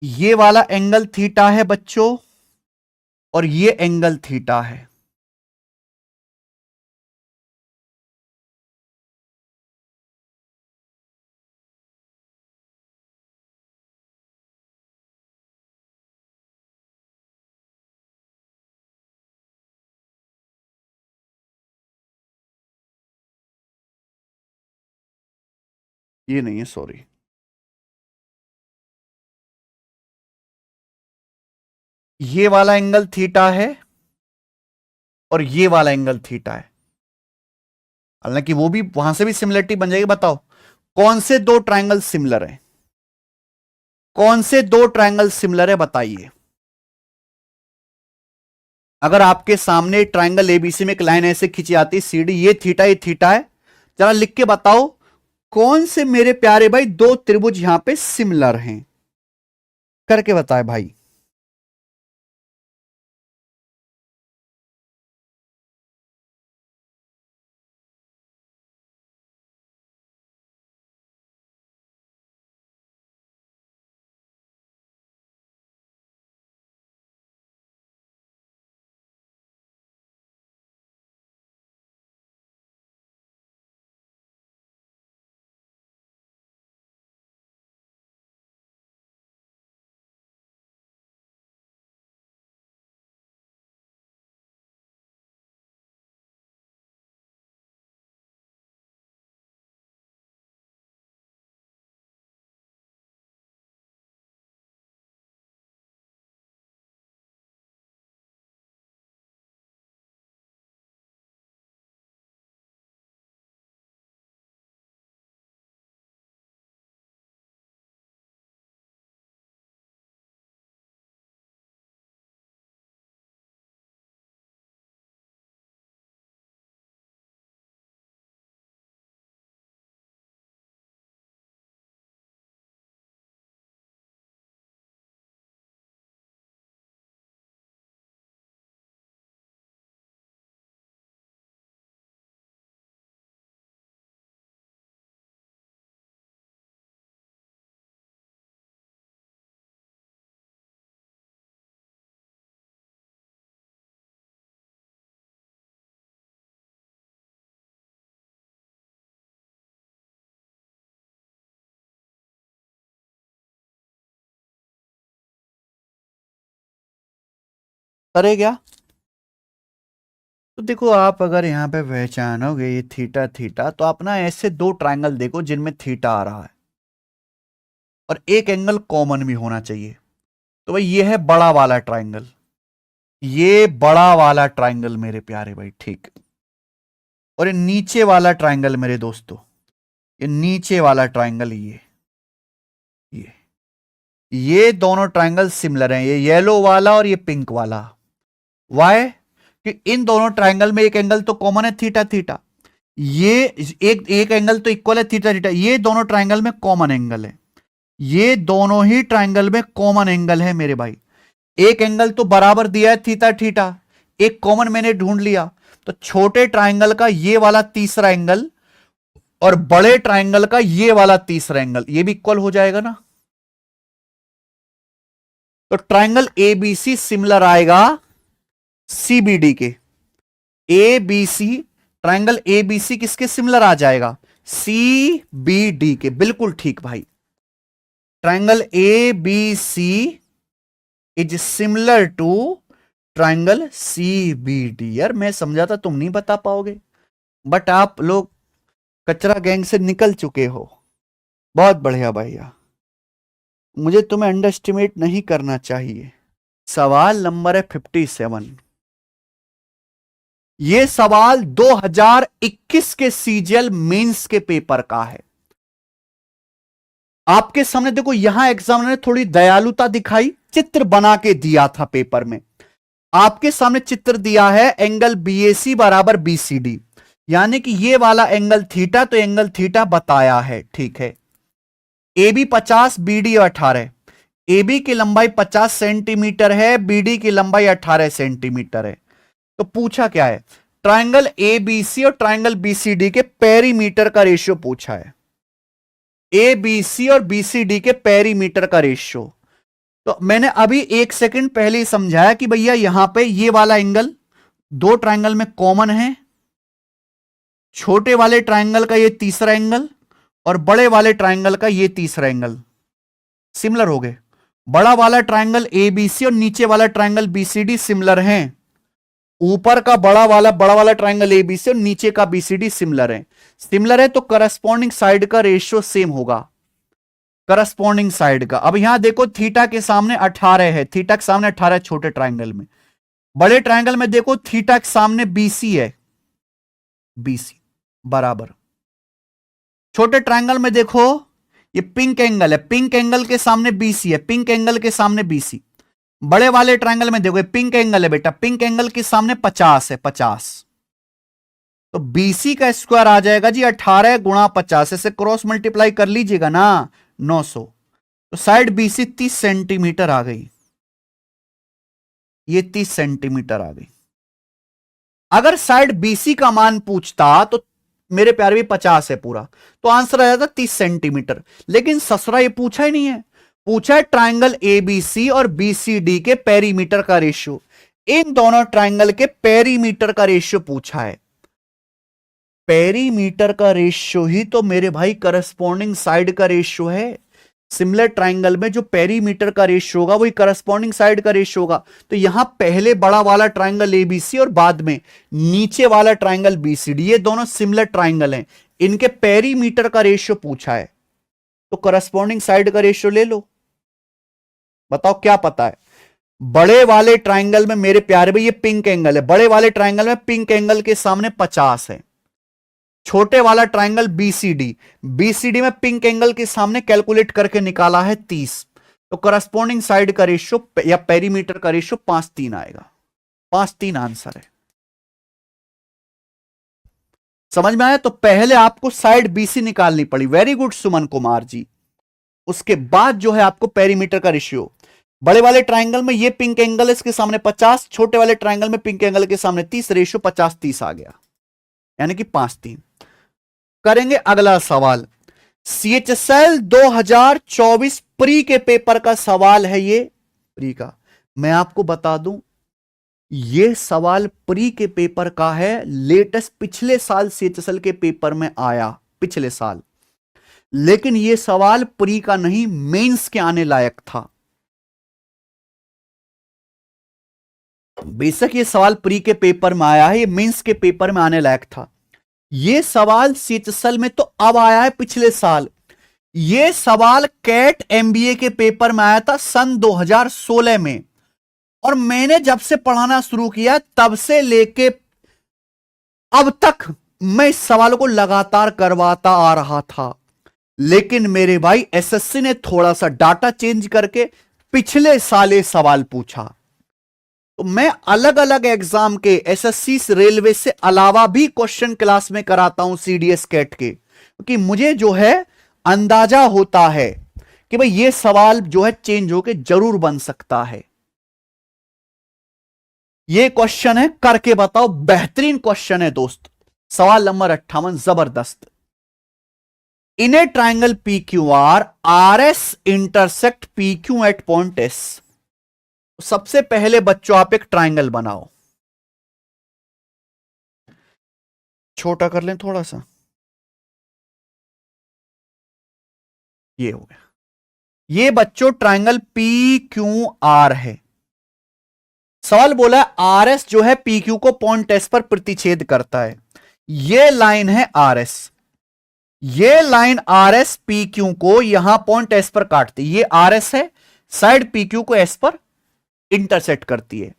ये वाला एंगल थीटा है बच्चों, और ये एंगल थीटा है। ये नहीं है, सॉरी, ये वाला एंगल थीटा है और ये वाला एंगल थीटा है, हालांकि वो भी वहां से भी सिमिलरिटी बन जाएगी। बताओ कौन से दो ट्रायंगल सिमिलर है, कौन से दो ट्रायंगल सिमिलर है बताइए। अगर आपके सामने ट्रायंगल एबीसी में एक लाइन ऐसे खींची आती है सी डी, ये थीटा है, जरा लिख के बताओ कौन से मेरे प्यारे भाई दो त्रिभुज यहां पे सिमिलर हैं, करके बताए भाई। करे क्या, तो देखो आप अगर यहां पे पहचानोगे ये थीटा थीटा, तो आप ना ऐसे दो ट्रायंगल देखो जिनमें थीटा आ रहा है और एक एंगल कॉमन भी होना चाहिए। तो भाई ये है बड़ा वाला ट्रायंगल, ये बड़ा वाला ट्रायंगल मेरे प्यारे भाई, ठीक। और ये नीचे वाला ट्रायंगल मेरे दोस्तों, ये नीचे वाला ट्रायंगल, ये ये दोनों ट्रायंगल सिमिलर हैं, ये येलो वाला और ये पिंक वाला। वाई? कि इन दोनों ट्रायंगल में एक एंगल तो कॉमन है थीटा थीटा, ये एक एक एंगल तो इक्वल है थीटा थीटा, ये दोनों ट्रायंगल में कॉमन एंगल है, ये दोनों ही ट्रायंगल में कॉमन एंगल है मेरे भाई। एक एंगल तो बराबर दिया है थीटा थीटा, एक कॉमन मैंने ढूंढ लिया, तो छोटे ट्रायंगल का ये वाला तीसरा एंगल और बड़े ट्रायंगल का ये वाला तीसरा एंगल, ये भी इक्वल हो जाएगा ना। तो ट्रायंगल एबीसी सिमिलर आएगा सीबीडी के, A B C, triangle A B C किसके सिमिलर आ जाएगा, सी बी डी के, बिल्कुल ठीक भाई। Triangle A B C is similar to triangle C B D. यार मैं समझा था तुम नहीं बता पाओगे, बट आप लोग कचरा गैंग से निकल चुके हो, बहुत बढ़िया भैया, मुझे तुम्हें अंडर एस्टिमेट नहीं करना चाहिए। सवाल नंबर है 57, यह सवाल 2021 के सीजीएल मेंस के पेपर का है। आपके सामने देखो, यहां एग्जामिनर ने थोड़ी दयालुता दिखाई, चित्र बना के दिया था पेपर में। आपके सामने चित्र दिया है एंगल बीएसी बराबर बीसीडी, यानी कि ये वाला एंगल थीटा, तो एंगल थीटा बताया है, ठीक है। A B 50, BD 18, A B की लंबाई 50 सेंटीमीटर है, बीडी की लंबाई 18 सेंटीमीटर है। तो पूछा क्या है, ट्रायंगल ए बी सी और ट्रायंगल बीसीडी के पेरीमीटर का रेशियो पूछा है। ए बी सी और बीसीडी के पेरीमीटर का रेशियो। तो मैंने अभी 1 सेकंड पहले ही समझाया कि भैया यहां पे ये वाला एंगल दो ट्रायंगल में कॉमन है, छोटे वाले ट्रायंगल का ये तीसरा एंगल और बड़े वाले ट्रायंगल का ये तीसरा एंगल सिमिलर हो गए। बड़ा वाला ट्रायंगल एबीसी और नीचे वाला ट्रायंगल बीसीडी सिमिलर हैं। ऊपर का बड़ा वाला ट्रायंगल एबीसी और नीचे का बीसीडी सिमिलर है। सिमिलर है तो करस्पॉन्डिंग साइड का रेशियो सेम होगा, करस्पॉन्डिंग साइड का। अब यहां देखो, थीटा के सामने 18 है, थीटा के सामने 18 छोटे ट्रायंगल में। बड़े ट्रायंगल में देखो, थीटा के सामने बीसी है, बीसी बराबर। छोटे ट्रायंगल में देखो, ये पिंक एंगल है, पिंक एंगल के सामने बीसी है, पिंक एंगल के सामने बीसी। बड़े वाले ट्रायंगल में देखो, ये पिंक एंगल है बेटा, पिंक एंगल के सामने 50 है, 50। तो बीसी का स्क्वायर आ जाएगा जी 18 गुणा 50, ऐसे क्रॉस मल्टीप्लाई कर लीजिएगा ना, 900। तो साइड बीसी 30 सेंटीमीटर आ गई, ये 30 सेंटीमीटर आ गई। अगर साइड बीसी का मान पूछता तो मेरे प्यारे भी 50 है पूरा, तो आंसर आ जाता 30 सेंटीमीटर। लेकिन ससुरा ये पूछा ही नहीं है, पूछा है ट्रायंगल एबीसी और बीसीडी के पेरीमीटर का रेशियो। इन दोनों ट्रायंगल के पेरीमीटर का रेशियो पूछा है। पेरीमीटर का रेशियो ही तो मेरे भाई करस्पॉन्डिंग साइड का रेशियो है। सिमिलर ट्रायंगल में जो पेरीमीटर का रेशियो होगा वही करस्पॉन्डिंग साइड का रेशियो होगा। तो यहां पहले बड़ा वाला ट्रायंगल एबीसी और बाद में नीचे वाला ट्रायंगल बीसीडी, ये दोनों सिमिलर ट्रायंगल हैं, इनके पेरीमीटर का रेशियो पूछा है, तो करस्पॉन्डिंग साइड का रेशियो ले लो। बताओ क्या पता है। बड़े वाले ट्रायंगल में मेरे प्यारे भाई ये पिंक एंगल है, बड़े वाले ट्रायंगल में पिंक एंगल के सामने 50 है। छोटे वाला ट्रायंगल बीसीडी, बीसीडी में पिंक एंगल के सामने कैलकुलेट करके निकाला है 30, तो करस्पॉन्डिंग साइड का रेशियो या पेरीमीटर का रेशियो 5:3 आएगा। 5:3 आंसर है। समझ में आया। तो पहले आपको साइड बीसी निकालनी पड़ी, वेरी गुड सुमन कुमार जी। उसके बाद जो है आपको पेरीमीटर का रेशियो, बड़े वाले ट्रायंगल में ये पिंक एंगल है, इसके सामने 50, छोटे वाले ट्रायंगल में पिंक एंगल के सामने 30, रेशियो 50:30 आ गया, यानी कि 5:3। करेंगे अगला सवाल, सीएचएसएल 2024 प्री के पेपर का सवाल है ये, प्री का। मैं आपको बता दूं, ये सवाल प्री के पेपर का है, लेटेस्ट पिछले साल सीएचएसएल के पेपर में आया, पिछले साल। लेकिन ये सवाल प्री का नहीं, मेंस के आने लायक था। बेशक ये सवाल प्री के पेपर में आया है, ये मेंस के पेपर में आने लायक था। ये सवाल सीएचएसएल में तो अब आया है, पिछले साल। ये सवाल कैट एमबीए के पेपर में आया था सन 2016 में, और मैंने जब से पढ़ाना शुरू किया तब से लेके अब तक मैं इस सवाल को लगातार करवाता आ रहा था। लेकिन मेरे भाई एसएससी ने थोड़ा सा डाटा चेंज करके पिछले साल ये सवाल पूछा। तो मैं अलग अलग एग्जाम के एसएससी रेलवे से अलावा भी क्वेश्चन क्लास में कराता हूं सीडीएस कैट के, क्योंकि मुझे जो है अंदाजा होता है कि भाई ये सवाल जो है चेंज होके जरूर बन सकता है। ये क्वेश्चन है, करके बताओ, बेहतरीन क्वेश्चन है दोस्त। सवाल नंबर 58 जबरदस्त। In a triangle P Q R, R S intersect P Q at point S. सबसे पहले बच्चों आप एक ट्राइंगल बनाओ, छोटा कर लें थोड़ा सा, ये हो गया। ये बच्चों ट्राइंगल पी क्यू आर है। सवाल बोला आर एस जो है पी क्यू को पॉइंट एस पर प्रतिच्छेद करता है। ये लाइन है आर एस, ये line are S P Q को यहां पॉइंट एस पर काटती है। ये आर एस है, साइड पी क्यू को एस पर इंटरसेक्ट करती है।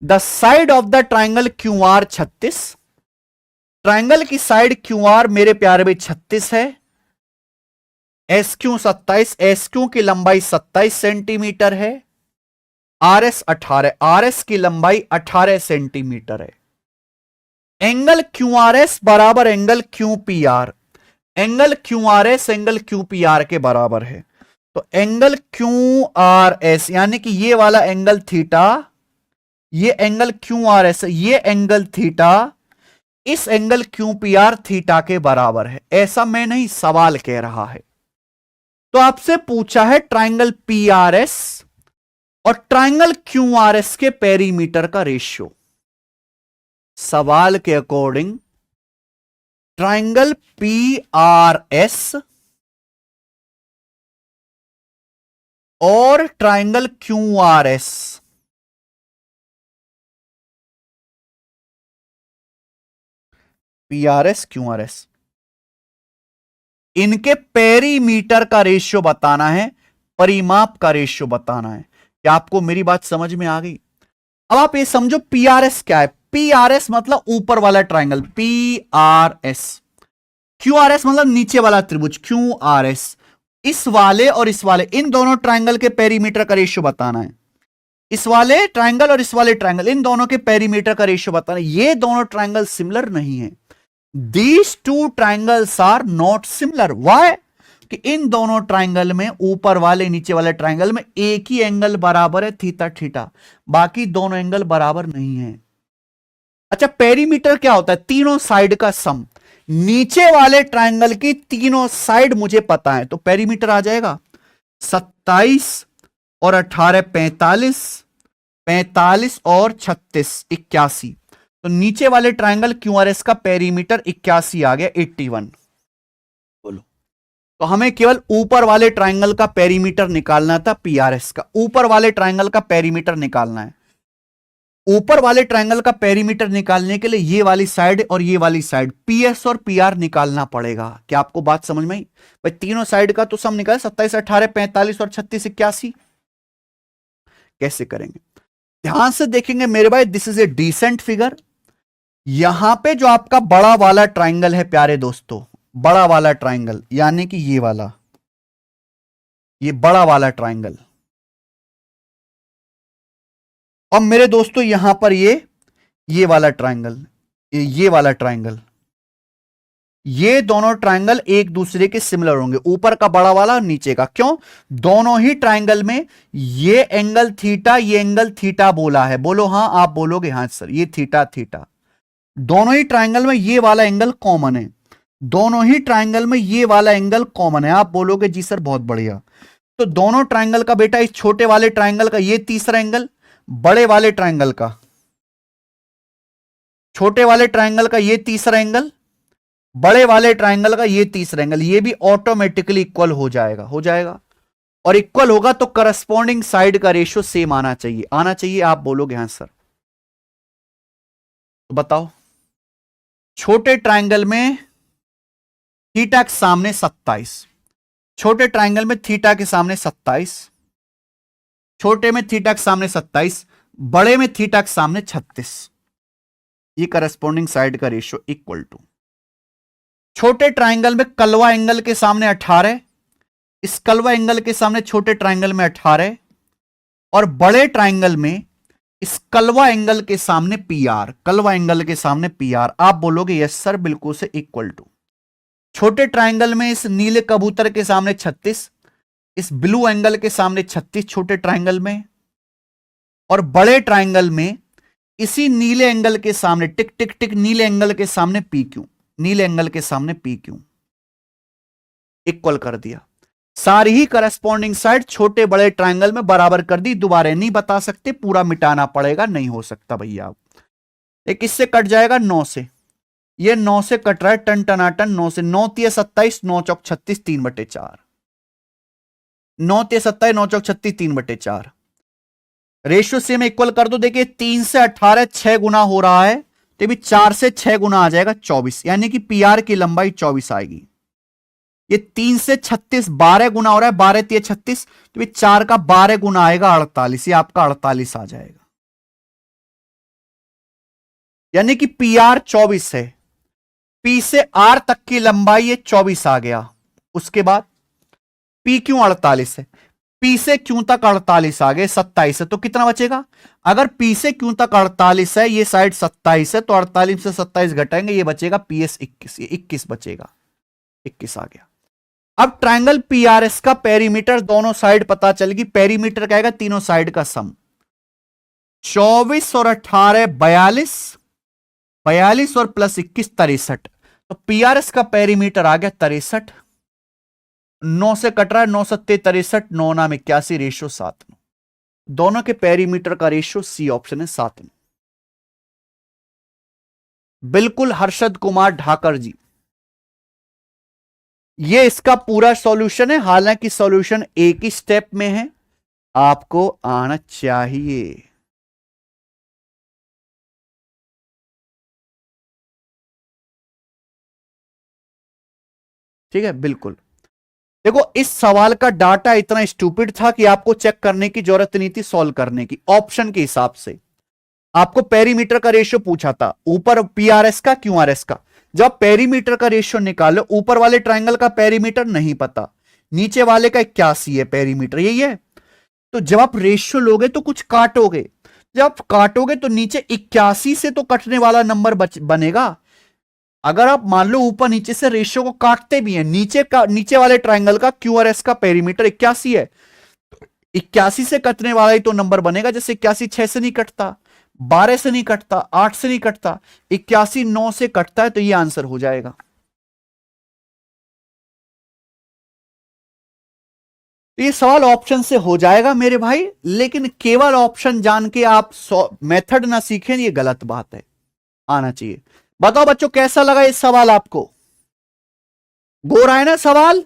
The side of the triangle Q are 36, triangle की साइड क्यू आर मेरे प्यारे भाई 36 है, एस क्यू 27, एस क्यू की लंबाई 27 सेंटीमीटर है, आर एस 18, आर एस की लंबाई 18 सेंटीमीटर है। एंगल क्यू आर एस बराबर angle Q P R, angle Q R S angle Q P R के बराबर है। तो एंगल क्यू आर एस यानी कि ये वाला एंगल थीटा, ये एंगल क्यू आर एस, ये एंगल थीटा इस angle Q P R theta के बराबर है। ऐसा मैं नहीं, सवाल कह रहा है। तो आपसे पूछा है ट्राइंगल पी आर एस और ट्राइंगल क्यू आर एस के पेरीमीटर का रेशियो। सवाल के according triangle P R S और triangle Q R S P R S Q R S, इनके पेरीमीटर का रेशियो बताना है, परिमाप का रेशियो बताना है। क्या आपको मेरी बात समझ में आ गई? अब आप ये समझो पी आर एस क्या है। पी आर एस मतलब ऊपर वाला triangle, P R S. Q R S मतलब नीचे वाला त्रिभुज, क्यू आर एस। इस वाले और इस वाले, इन दोनों ट्राइंगल के पेरीमीटर का रेशियो बताना है। इस वाले ट्राइंगल और इस वाले ट्राइंगल, इन दोनों के पेरीमीटर का रेशियो बताना है। ये दोनों ट्राइंगल सिमिलर नहीं है। These two triangles are not similar. Why? कि इन दोनों ट्राइंगल में, ऊपर वाले नीचे वाले ट्राइंगल में एक ही एंगल बराबर है, थीटा थीटा, बाकी दोनों एंगल बराबर नहीं है। अच्छा, पेरीमीटर क्या होता है? तीनों साइड का सम। नीचे वाले ट्राइंगल की तीनों साइड मुझे पता है, तो पेरीमीटर आ जाएगा 27 और 18 45, 45 और 36 81। तो नीचे वाले ट्राइंगल क्यूआरएस का पेरीमीटर 81 आ गया, 81। बोलो, तो हमें केवल ऊपर वाले ट्राइंगल का पेरीमीटर निकालना था, पीआरएस का। ऊपर वाले ट्राइंगल का पेरीमीटर निकालना है। ऊपर वाले ट्राइंगल का पेरीमीटर निकालने के लिए ये वाली साइड और ये वाली साइड, पीएस और पीआर निकालना पड़ेगा। क्या आपको बात समझ में आई? भाई तीनों साइड का तो सम निकाले, 27 18 45 और 36 81। कैसे करेंगे? ध्यान से देखेंगे मेरे भाई, this is a decent figure. यहां पे जो आपका बड़ा वाला ट्राइंगल है प्यारे दोस्तों, बड़ा वाला ट्राइंगल यानी कि ये वाला, ये बड़ा वाला ट्राइंगल, और मेरे दोस्तों यहां पर ये वाला ट्राइंगल, ये वाला ट्राइंगल, ये दोनों ट्राइंगल एक दूसरे के सिमिलर होंगे, ऊपर का बड़ा वाला और नीचे का। क्यों? दोनों ही ट्राइंगल में ये एंगल थीटा, ये एंगल थीटा बोला है। बोलो हां, आप बोलोगे हां सर, ये थीटा थीटा। दोनों ही ट्राइंगल में ये वाला एंगल कॉमन है, दोनों ही ट्राइंगल में ये वाला एंगल कॉमन है। आप बोलोगे जी सर बहुत बढ़िया। तो दोनों ट्राइंगल का बेटा, इस छोटे वाले ट्राइंगल का ये तीसरा एंगल, बड़े वाले ट्राइंगल का, छोटे वाले ट्राइंगल का ये तीसरा एंगल, बड़े वाले ट्राइंगल का ये तीसरा एंगल, ये भी ऑटोमेटिकली इक्वल हो जाएगा, हो जाएगा। और इक्वल होगा तो करस्पॉन्डिंग साइड का रेशियो सेम आना चाहिए, आना चाहिए। आप बोलोगे हां सर। तो बताओ, छोटे ट्राइंगल में थीटा के सामने 27, छोटे ट्राइंगल में थीटा के सामने 27, छोटे में थीटा के सामने 27, बड़े में थीटा के सामने 36। ये करस्पॉन्डिंग साइड का रेशियो इक्वल टू, छोटे ट्राइंगल में कलवा एंगल के सामने 18, इस कलवा एंगल के सामने छोटे ट्राइंगल में 18, और बड़े ट्राइंगल में इस कलवा एंगल के सामने पीआर, कलवा एंगल के सामने पीआर। आप बोलोगे यस सर, बिल्कुल से इक्वल टू। छोटे ट्राइंगल में इस नीले कबूतर के सामने 36, इस ब्लू एंगल के सामने 36 छोटे ट्राइंगल में, और बड़े ट्राइंगल में इसी नीले एंगल के सामने टिक टिक टिक, नीले एंगल के सामने पी क्यू, नीले एंगल के सामने पी क्यू। इक्वल कर दिया। सारी ही करस्पॉन्डिंग साइड छोटे बड़े ट्राइंगल में बराबर कर दी। दोबारा नहीं बता सकते, पूरा मिटाना पड़ेगा, नहीं हो सकता भैया। एक इससे कट जाएगा 9 से, ये 9 से कट रहा है, टन टनाटन 9 से। 9 तिया 27, 9 चौक 36, 3/4। 9 तिया 27, 9 चौक 36, 3/4। रेशियो से में इक्वल कर दो। देखिए 3 से 18 6 गुना हो रहा है, तो भी 4 से 6 गुना आ जाएगा 24, यानी कि पीआर की लंबाई 24 आएगी। ये 3 से 36 12 गुना हो रहा है, 12 तिया 36, तो भी 4 का 12 गुना आएगा 48, ये आपका 48 आ जाएगा। यानी कि पी आर 24 है, पी से आर तक की लंबाई ये 24 आ गया। उसके बाद पी क्यू 48 है, पी से क्यू तक 48 आ गए, 27 है, तो कितना बचेगा? अगर पी से क्यू तक 48 है, ये साइड 27 है, तो 48 से 27 घटाएंगे, ये बचेगा पी एस 21, ये 21 बचेगा, 21 आ गया। अब ट्रायंगल पीआरएस का पेरीमीटर दोनों साइड पता चलेगी, पेरीमीटर क्या आएगा? तीनों साइड का सम, 24 और 18 42, 42 और प्लस 21 63, तो पीआरएस का पेरीमीटर आ गया 63, 9 से कट रहा है, 9 सत्ते 63, 9 नाम 81, रेशियो 7। दोनों के पेरीमीटर का रेशियो सी ऑप्शन है 7। बिल्कुल हर्षद कुमार ढाकर जी, ये इसका पूरा सॉल्यूशन है, हालांकि सॉल्यूशन एक ही स्टेप में है, आपको आना चाहिए। ठीक है, बिल्कुल। देखो इस सवाल का डाटा इतना स्टूपिड था कि आपको चेक करने की जरूरत नहीं थी, सॉल्व करने की। ऑप्शन के हिसाब से आपको पेरीमीटर का रेशियो पूछा था, ऊपर पीआरएस का क्यूआरएस का, जब पेरीमीटर का रेशियो निकालो, ऊपर वाले ट्रायंगल का पेरीमीटर नहीं पता, नीचे वाले का 81 है पेरीमीटर, यही है। तो जब आप रेशियो लोगे तो कुछ काटोगे, जब आप काटोगे तो नीचे 81 से तो कटने वाला नंबर बनेगा। अगर आप मान लो ऊपर नीचे से रेशियो को काटते भी हैं, नीचे वाले ट्रायंगल का क्यूआरएस का पेरीमीटर 81 है, 81 से कटने वाला ही तो नंबर बनेगा। जैसे 81 6 से नहीं कटता, 12 से नहीं कटता, 8 से नहीं कटता, 81 9 से कटता है, तो ये आंसर हो जाएगा। ये सवाल ऑप्शन से हो जाएगा मेरे भाई, लेकिन केवल ऑप्शन जान के आप मेथड ना सीखें, ये गलत बात है, आना चाहिए। बताओ बच्चों कैसा लगा इस सवाल आपको? गो रहा है ना सवाल?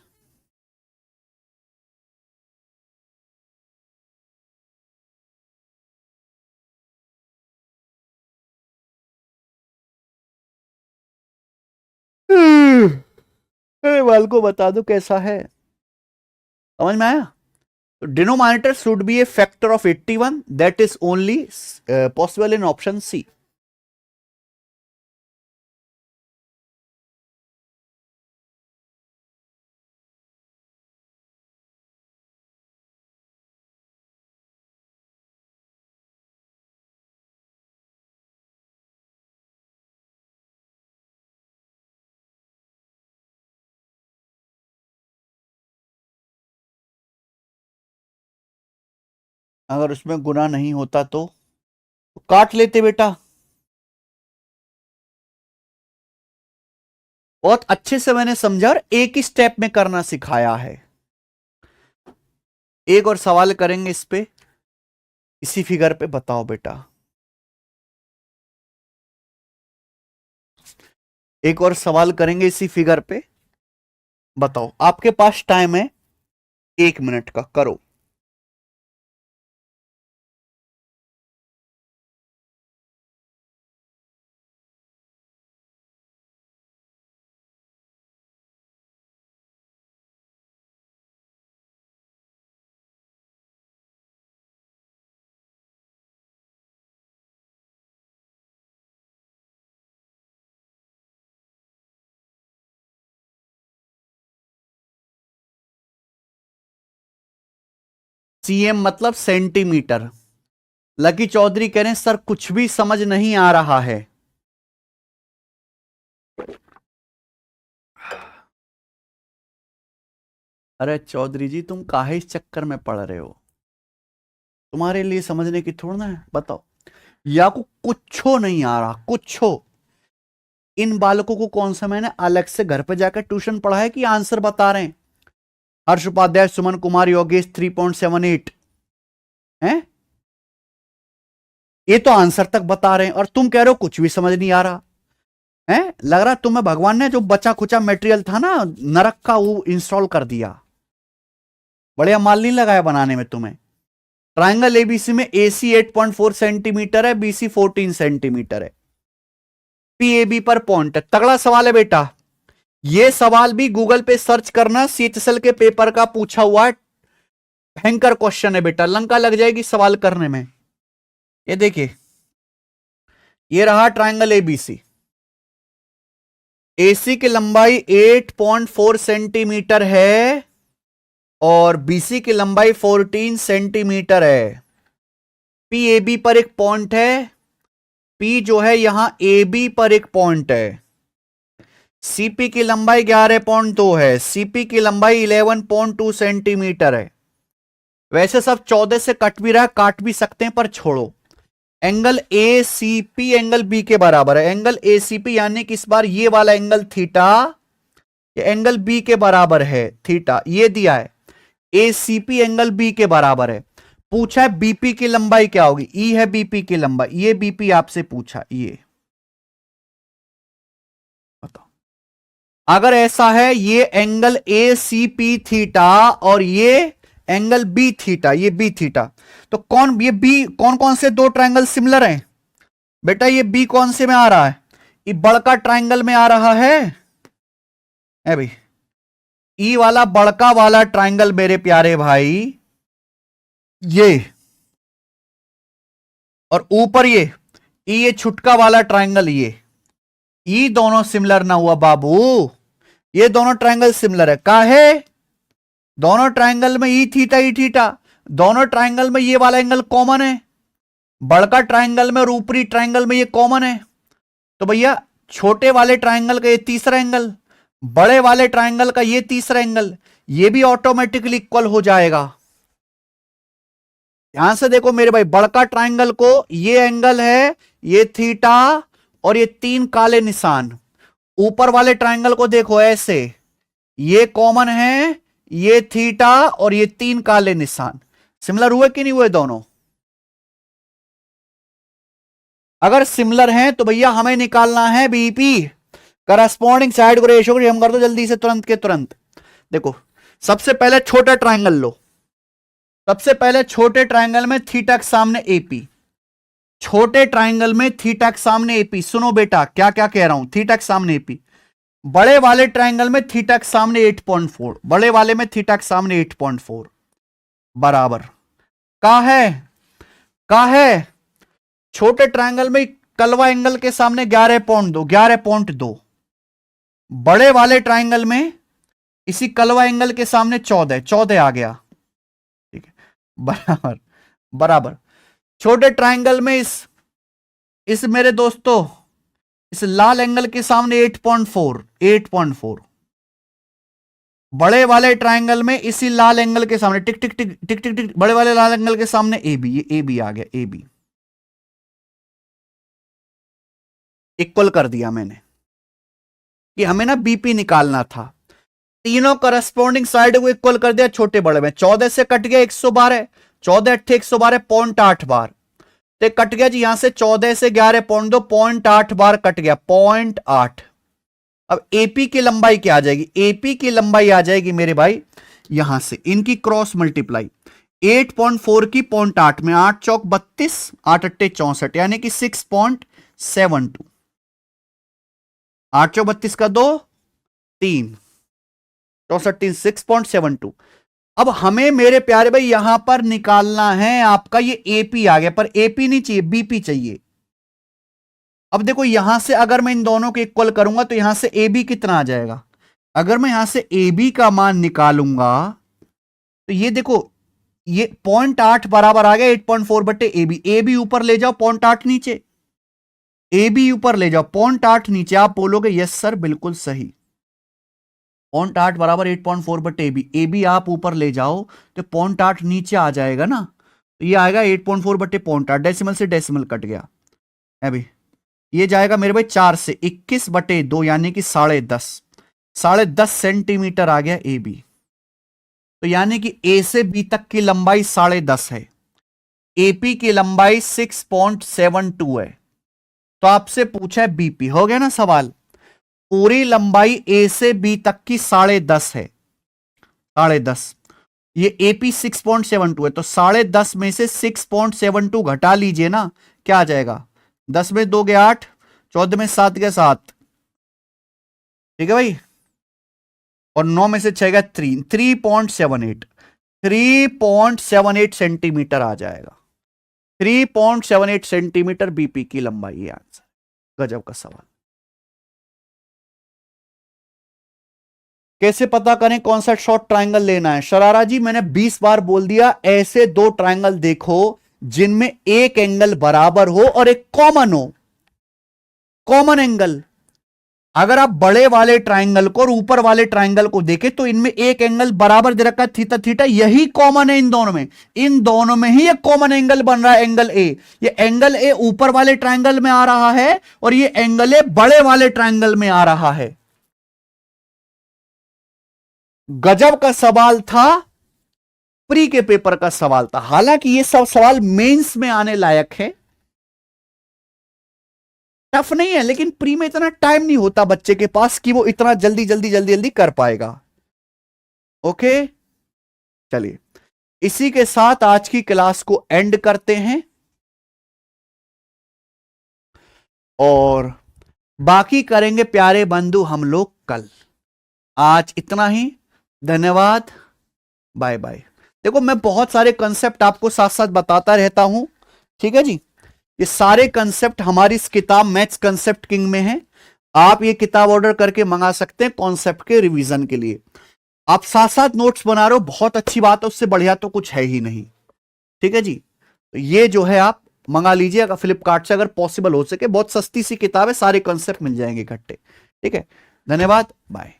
बाल को बता दो कैसा है, समझ में आया? Denominator should be a factor of 81, that is only possible in option C. अगर उसमें गुना नहीं होता तो काट लेते बेटा। बहुत अच्छे से मैंने समझा और एक ही स्टेप में करना सिखाया है। एक और सवाल करेंगे इस पे, इसी फिगर पे, बताओ बेटा। एक और सवाल करेंगे इसी फिगर पे, बताओ। आपके पास टाइम है 1 मिनट का, करो। सीएम मतलब सेंटीमीटर। लकी चौधरी कह रहे हैं सर कुछ भी समझ नहीं आ रहा है। अरे चौधरी जी तुम काहे इस चक्कर में पड़ रहे हो, तुम्हारे लिए समझने की थोड़ा ना है, बताओ। या को कुछो नहीं आ रहा, कुछो। इन बालकों को कौन सा मैंने अलग से घर पे जाकर ट्यूशन पढ़ा है कि आंसर बता रहे हैं? हर्ष उपाध्याय, सुमन कुमार, योगेश 3.78 हैं, ये तो आंसर तक बता रहे हैं और तुम कह रहे हो कुछ भी समझ नहीं आ रहा है। लग रहा तुम्हें भगवान ने जो बचा खुचा मटेरियल था ना नरक का, वो इंस्टॉल कर दिया। बढ़िया माल नहीं लगाया बनाने में तुम्हें। ट्राइंगल एबीसी में एसी 8.4 सेंटीमीटर है, बीसी 14 सेंटीमीटर है, पीएबी पर पॉइंट है। तगड़ा सवाल है बेटा। ये सवाल भी गूगल पे सर्च करना, सीएचएसएल के पेपर का पूछा हुआ है, भयंकर क्वेश्चन है बेटा, लंका लग जाएगी सवाल करने में। ये देखिए ये रहा ट्रायंगल एबीसी। एसी की लंबाई 8.4 सेंटीमीटर है और बीसी की लंबाई 14 सेंटीमीटर है। पी ए बी पर एक पॉइंट है, पी जो है यहां ए बी पर एक पॉइंट है। सीपी की लंबाई 11.2 है, सीपी की लंबाई 11.2 सेंटीमीटर है। वैसे सब 14 से कट भी रहा है, काट भी सकते हैं, पर छोड़ो। Angle A C P angle B के बराबर है। एंगल ए सी पी यानी कि इस बार ये वाला एंगल थीटा ये एंगल बी के बराबर है, थीटा ये दिया है। ए सी पी एंगल बी के बराबर है। पूछा है बीपी की लंबाई क्या होगी, ई है बीपी की लंबाई, ये बीपी आपसे पूछा, ये बताओ। अगर ऐसा है, ये angle A C P theta और ये एंगल बी थीटा, ये बी थीटा, तो कौन ये बी कौन कौन से दो ट्रायंगल सिमिलर हैं बेटा? ये बी कौन से में आ रहा है? ये बड़का ट्रायंगल में आ रहा है भाई। ई वाला बड़का वाला ट्रायंगल मेरे प्यारे भाई ये, और ऊपर ये छुटका वाला ट्रायंगल ये दोनों सिमिलर ना हुआ बाबू। ये दोनों ट्रायंगल सिमिलर है। काहे? दोनों ट्रायंगल में ई थीटा, दोनों ट्रायंगल में ये वाला एंगल कॉमन है। बड़का ट्रायंगल में और ऊपरी ट्रायंगल में ये कॉमन है। तो भैया छोटे वाले ट्रायंगल का ये तीसरा एंगल, बड़े वाले ट्रायंगल का ये तीसरा एंगल, ये भी ऑटोमेटिकली इक्वल हो जाएगा। यहां से देखो मेरे भाई, बड़का ट्रायंगल को ये एंगल है, ये थीटा और ये तीन काले निशान। ऊपर वाले ट्रायंगल को देखो ऐसे, ये कॉमन है, ये थीटा और ये तीन काले निशान। सिमिलर हुए कि नहीं हुए दोनों? अगर सिमिलर हैं तो भैया हमें निकालना है बीपी, करस्पॉन्डिंग साइड को रेशियो को हम कर दो जल्दी से, तुरंत के तुरंत। देखो सबसे पहले छोटा ट्रायंगल लो। सबसे पहले छोटे ट्रायंगल में थीटा के सामने एपी, छोटे ट्रायंगल में थीटा के सामने एपी। सुनो बेटा क्या क्या कह रहा हूं, थीटा के सामने एपी। बड़े वाले ट्रायंगल में थीटा के सामने 8.4, बड़े वाले में थीटा के सामने 8.4 बराबर का है छोटे ट्रायंगल में कलवा एंगल के सामने 11.2, बड़े वाले ट्रायंगल में इसी कलवा एंगल के सामने 14 आ गया, ठीक है, बराबर बराबर। छोटे ट्रायंगल में इस मेरे दोस्तों इस लाल एंगल के सामने 8.4, बड़े वाले ट्रायंगल में इसी लाल एंगल के सामने टिक टिक टिक टिक टिक टिक, बड़े वाले लाल एंगल के सामने ए बी, ये ए बी आ गया, ए बी इक्वल कर दिया मैंने कि हमें ना बीपी निकालना था। तीनों करस्पॉन्डिंग साइड को इक्वल कर दिया छोटे बड़े में। 14 से कट गया 112, 14 अट्ठे 112, 0.8 बार तो कट गया जी। यहां से 14 से 11.2, 0.8 बार कट गया, 0.8। अब एपी की लंबाई क्या आ जाएगी? एपी की लंबाई आ जाएगी मेरे भाई यहां से इनकी क्रॉस मल्टीप्लाई 8.4 की 0.8 में, 8 चौक 32, 8 अट्ठे 64 यानी कि 6.72। 8 चौक 32 का 2 3 64 6.72। अब हमें मेरे प्यारे भाई यहां पर निकालना है आपका ये एपी आ गया, पर एपी नहीं चाहिए, बीपी चाहिए। अब देखो यहां से अगर मैं इन दोनों को इक्वल करूंगा तो यहां से ए बी कितना आ जाएगा? अगर मैं यहां से ए बी का मान निकालूंगा तो ये देखो ये 0.8 बराबर आ गया 8.4 बटे ए बी। ए बी ऊपर ले जाओ, 0.8 नीचे, ए बी ऊपर ले जाओ, 0.8 नीचे। आप बोलोगे यस सर बिल्कुल सही, 0.8 बराबर 8.4 बटे ए बी। ए बी आप ऊपर ले जाओ तो 0.8 नीचे आ जाएगा ना, तो ये आएगा 8.4 बटे 0.8, डेसिमल से डेसिमल कट गया अभी। ये जाएगा मेरे भाई 4 से 21 बटे 2 यानी कि 10.5 सेंटीमीटर आ गया ए बी। तो यानी कि ए से बी तक की लंबाई 10.5 है, एपी की लंबाई 6.72 है। तो आपसे पूछा है बीपी, हो गया ना सवाल। पूरी लंबाई ए से बी तक की 10.5 है, 10.5। ये एपी 6.72 है, तो 10.5 में से 6.72 घटा लीजिए ना, क्या आ जाएगा? 10 में 2 गया 8, 14 में 7 गया 7, ठीक है भाई, और 9 में से 6 गया 3.78 सेंटीमीटर आ जाएगा। 3.78 सेंटीमीटर बीपी की लंबाई। ये आंसर। गजब का सवाल। कैसे पता करें कौन सा शॉर्ट ट्रायंगल लेना है? शरारा जी मैंने 20 बार बोल दिया, ऐसे दो ट्रायंगल देखो जिनमें एक एंगल बराबर हो और एक कॉमन हो। कॉमन एंगल, अगर आप बड़े वाले ट्रायंगल को और ऊपर वाले ट्रायंगल को देखें तो इनमें एक एंगल बराबर दे रखा है, थीटा थीटा, यही कॉमन है इन दोनों में। इन दोनों में ही एक कॉमन एंगल बन रहा है, एंगल ए। ये एंगल ए ऊपर वाले ट्रायंगल में आ रहा है और ये एंगल ए बड़े वाले ट्रायंगल में आ रहा है। गजब का सवाल था, प्री के पेपर का सवाल था। हालांकि ये सब सवाल मेंस में आने लायक है, टफ नहीं है, लेकिन प्री में इतना टाइम नहीं होता बच्चे के पास कि वो इतना जल्दी जल्दी जल्दी जल्दी कर पाएगा। ओके, चलिए इसी के साथ आज की क्लास को एंड करते हैं और बाकी करेंगे प्यारे बंधु हम लोग कल। आज इतना ही, धन्यवाद, बाय बाय। देखो मैं बहुत सारे कंसेप्ट आपको साथ साथ बताता रहता हूं, ठीक है जी। ये सारे कंसेप्ट हमारी इस किताब मैथ्स कंसेप्ट किंग में है। आप ये किताब ऑर्डर करके मंगा सकते हैं कॉन्सेप्ट के रिवीजन के लिए। आप साथ साथ नोट्स बना रहे हो, बहुत अच्छी बात है, उससे बढ़िया तो कुछ है ही नहीं, ठीक है जी। तो ये जो है आप मंगा लीजिए अगर फ्लिपकार्ट से, अगर पॉसिबल हो सके। बहुत सस्ती सी किताब है, सारे कंसेप्ट मिल जाएंगे इकट्ठे, ठीक है। धन्यवाद, बाय।